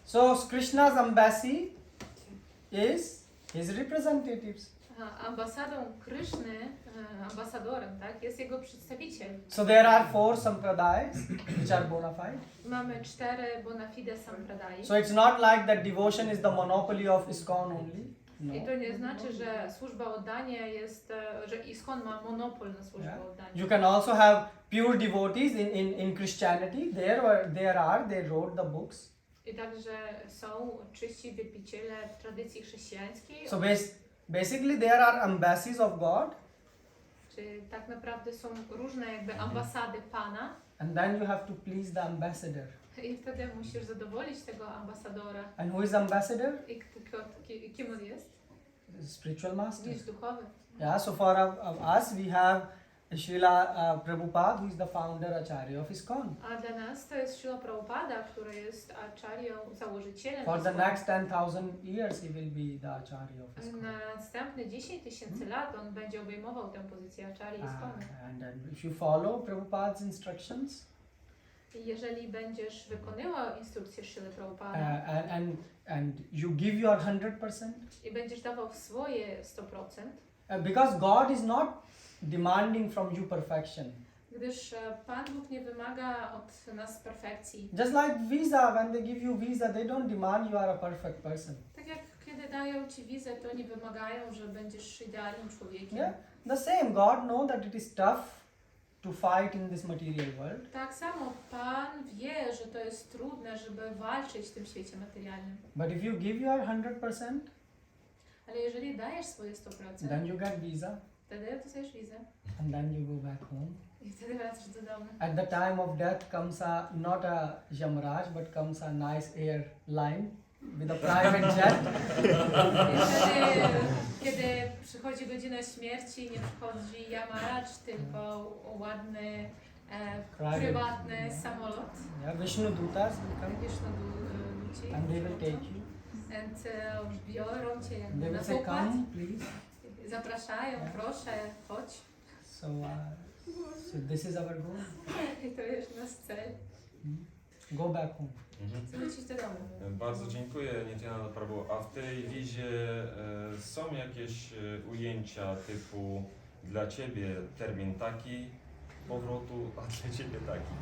So Krishna's embassy is his representatives. Ambasadą Kryszny, ambasadorem, tak, jest jego przedstawiciel. So there are 4 sampradayas which are bona fide. Mamy 4 bona fide sampradai. So it's not like that devotion is the monopoly of ISKCON only. No. I to nie znaczy, że służba oddania jest, że ISKCON ma monopol na służbę oddania. You can also have pure devotees in Christianity. They wrote the books. I także są czyści wielbiciele tradycji chrześcijańskiej. So basically there are embassies of God. Czyli tak naprawdę są różne jakby ambasady Pana. And then you have to please the ambassador. I wtedy musisz zadowolić tego ambasadora. And who is ambassador? I kim on jest? Spiritual master. Jest duchowy. Yeah, so for us we have Srila Prabhupada, who is the founder Acharya of ISKCON. A dla nas to jest Srila Prabhupada, który jest acharyą, założycielem. For the next 10,000 years he will be the Acharya of ISKCON. Na następne 10 000 lat on będzie obejmował tę pozycję acharya ISKCON. And then if you follow Prabhupada's instructions, I jeżeli będziesz wykonywał instrukcje Srila Prabhupada and you give your 100%, i będziesz dawał swoje 100%, because God is not demanding from you perfection. Gdyż Pan Bóg nie wymaga od nas perfekcji. Just like visa, when they give you visa, they don't demand you are a perfect person. Tak jak kiedy dają Ci wizę, to nie wymagają, że będziesz idealnym człowiekiem. Yeah, the same. God knows that it is tough to fight in this material world. Tak samo Pan wie, że to jest trudne, żeby walczyć w tym świecie materialnym. But if you give your 100%, Ale jeżeli dajesz swoje 100%, then you get visa, wtedy dostajesz wizę and then you go back home. i wtedy wracasz do domu. At the time of death comes not a Yamraj, but comes a nice airline with a private jet. I wtedy, kiedy przychodzi godzina śmierci, nie przychodzi Yamaraj, tylko ładny, prywatny samolot. Yeah, Vishnu Dutas will come Ludzi. and they will take you. Biorą Cię jakby They na will say, pokład. come, please. Zapraszają, proszę, chodź. So this is our goal. I to jest nasz cel. Go back home. Wrócić do domu. Bardzo dziękuję, Nityananda Prabhu. A w tej wizie są jakieś ujęcia typu dla Ciebie termin taki powrotu, a dla Ciebie taki?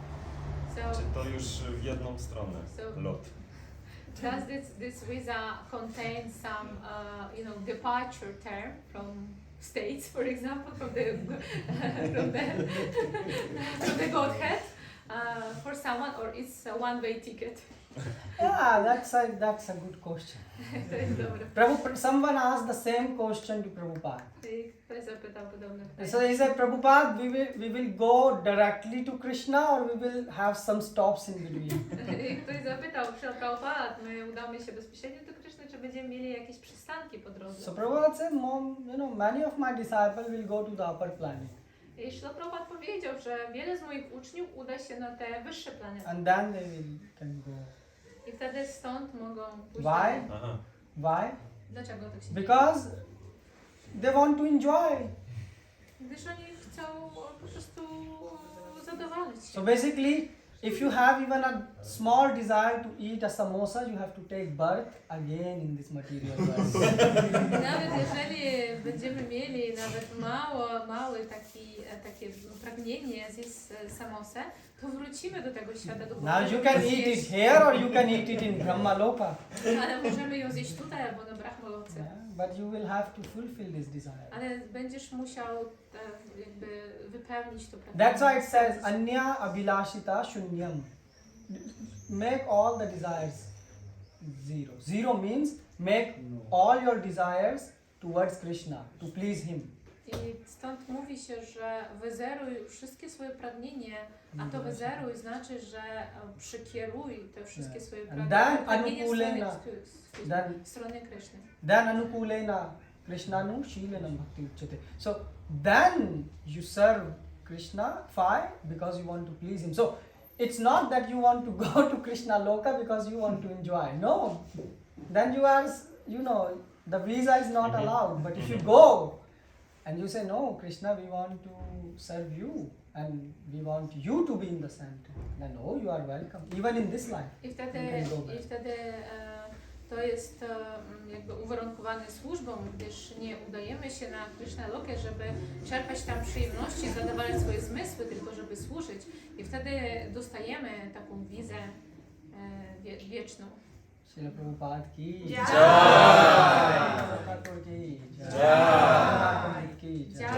Czy to już w jedną stronę lot? Does this visa contain some, departure term from States, for example, from the Godhead for someone, or it's a one-way ticket? Yeah, that's a good question. To jest dobre. Someone asked the same question to Prabhupada. I ktoś zapytał podobne So pytanie. he said, Prabhupada, we will go directly to Krishna, or we will have some stops in between. I ktoś zapytał, Prabhupada, my udamy się bezpośrednio do Kryszny, czy będziemy mieli jakieś przystanki po drodze? So Prabhupada said, many of my disciples will go to the upper planet, I Prabhupada powiedział, że wiele z moich uczniów uda się na te wyższe planety. and then they can go. I wtedy stąd mogą pójść Why? dalej. Aha. Why? Dlaczego tak się Because they want to enjoy. Gdyż oni chcą po prostu zadowolić się. So basically, if you have even a small desire to eat a samosa, you have to take birth again in this material world. Nawet jeżeli będziemy mieli nawet małe takie pragnienie zjeść samosę, to wrócimy do tego świata duchowego. Now you can eat it here or you can eat it in Brahmaloka. Ale możemy ją zjeść tutaj albo na Brahmaloce. Yeah, but you will have to fulfill this desire. Ale będziesz musiał jakby wypełnić to pragnienie. That's why it says Anya Abhilashita Shunyam. Make all the desires zero. Zero means make all your desires towards Krishna, to please Him. I stąd mówi się, że wyzeruj wszystkie swoje pragnienie, a to wyzeruj znaczy, że przykieruj te wszystkie swoje pragnienia w stronę Kryszny. Then Anukulena Krishnanu Shilanam Bhakti Uchate. So then you serve Krishna, fine, because you want to please Him. So it's not that you want to go to Krishna Loka because you want to enjoy. No. Then you are, the visa is not allowed. But if you go and you say, no, Krishna, we want to serve you and we want you to be in the center, then you are welcome, even in this life. I wtedy to jest jakby uwarunkowane służbą, gdyż nie udajemy się na Krishna Lokę, żeby czerpać tam przyjemności, zadowalać swoje zmysły, tylko żeby służyć. I wtedy dostajemy taką wizę wieczną. Srila Prabhupada ki Jai! Thakur ki Jai! Ki Jai!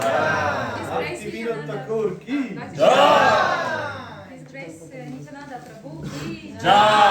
Bhaktivinoda Thakur ki Jai! His Grace Nityananda Prabhu ki Jai!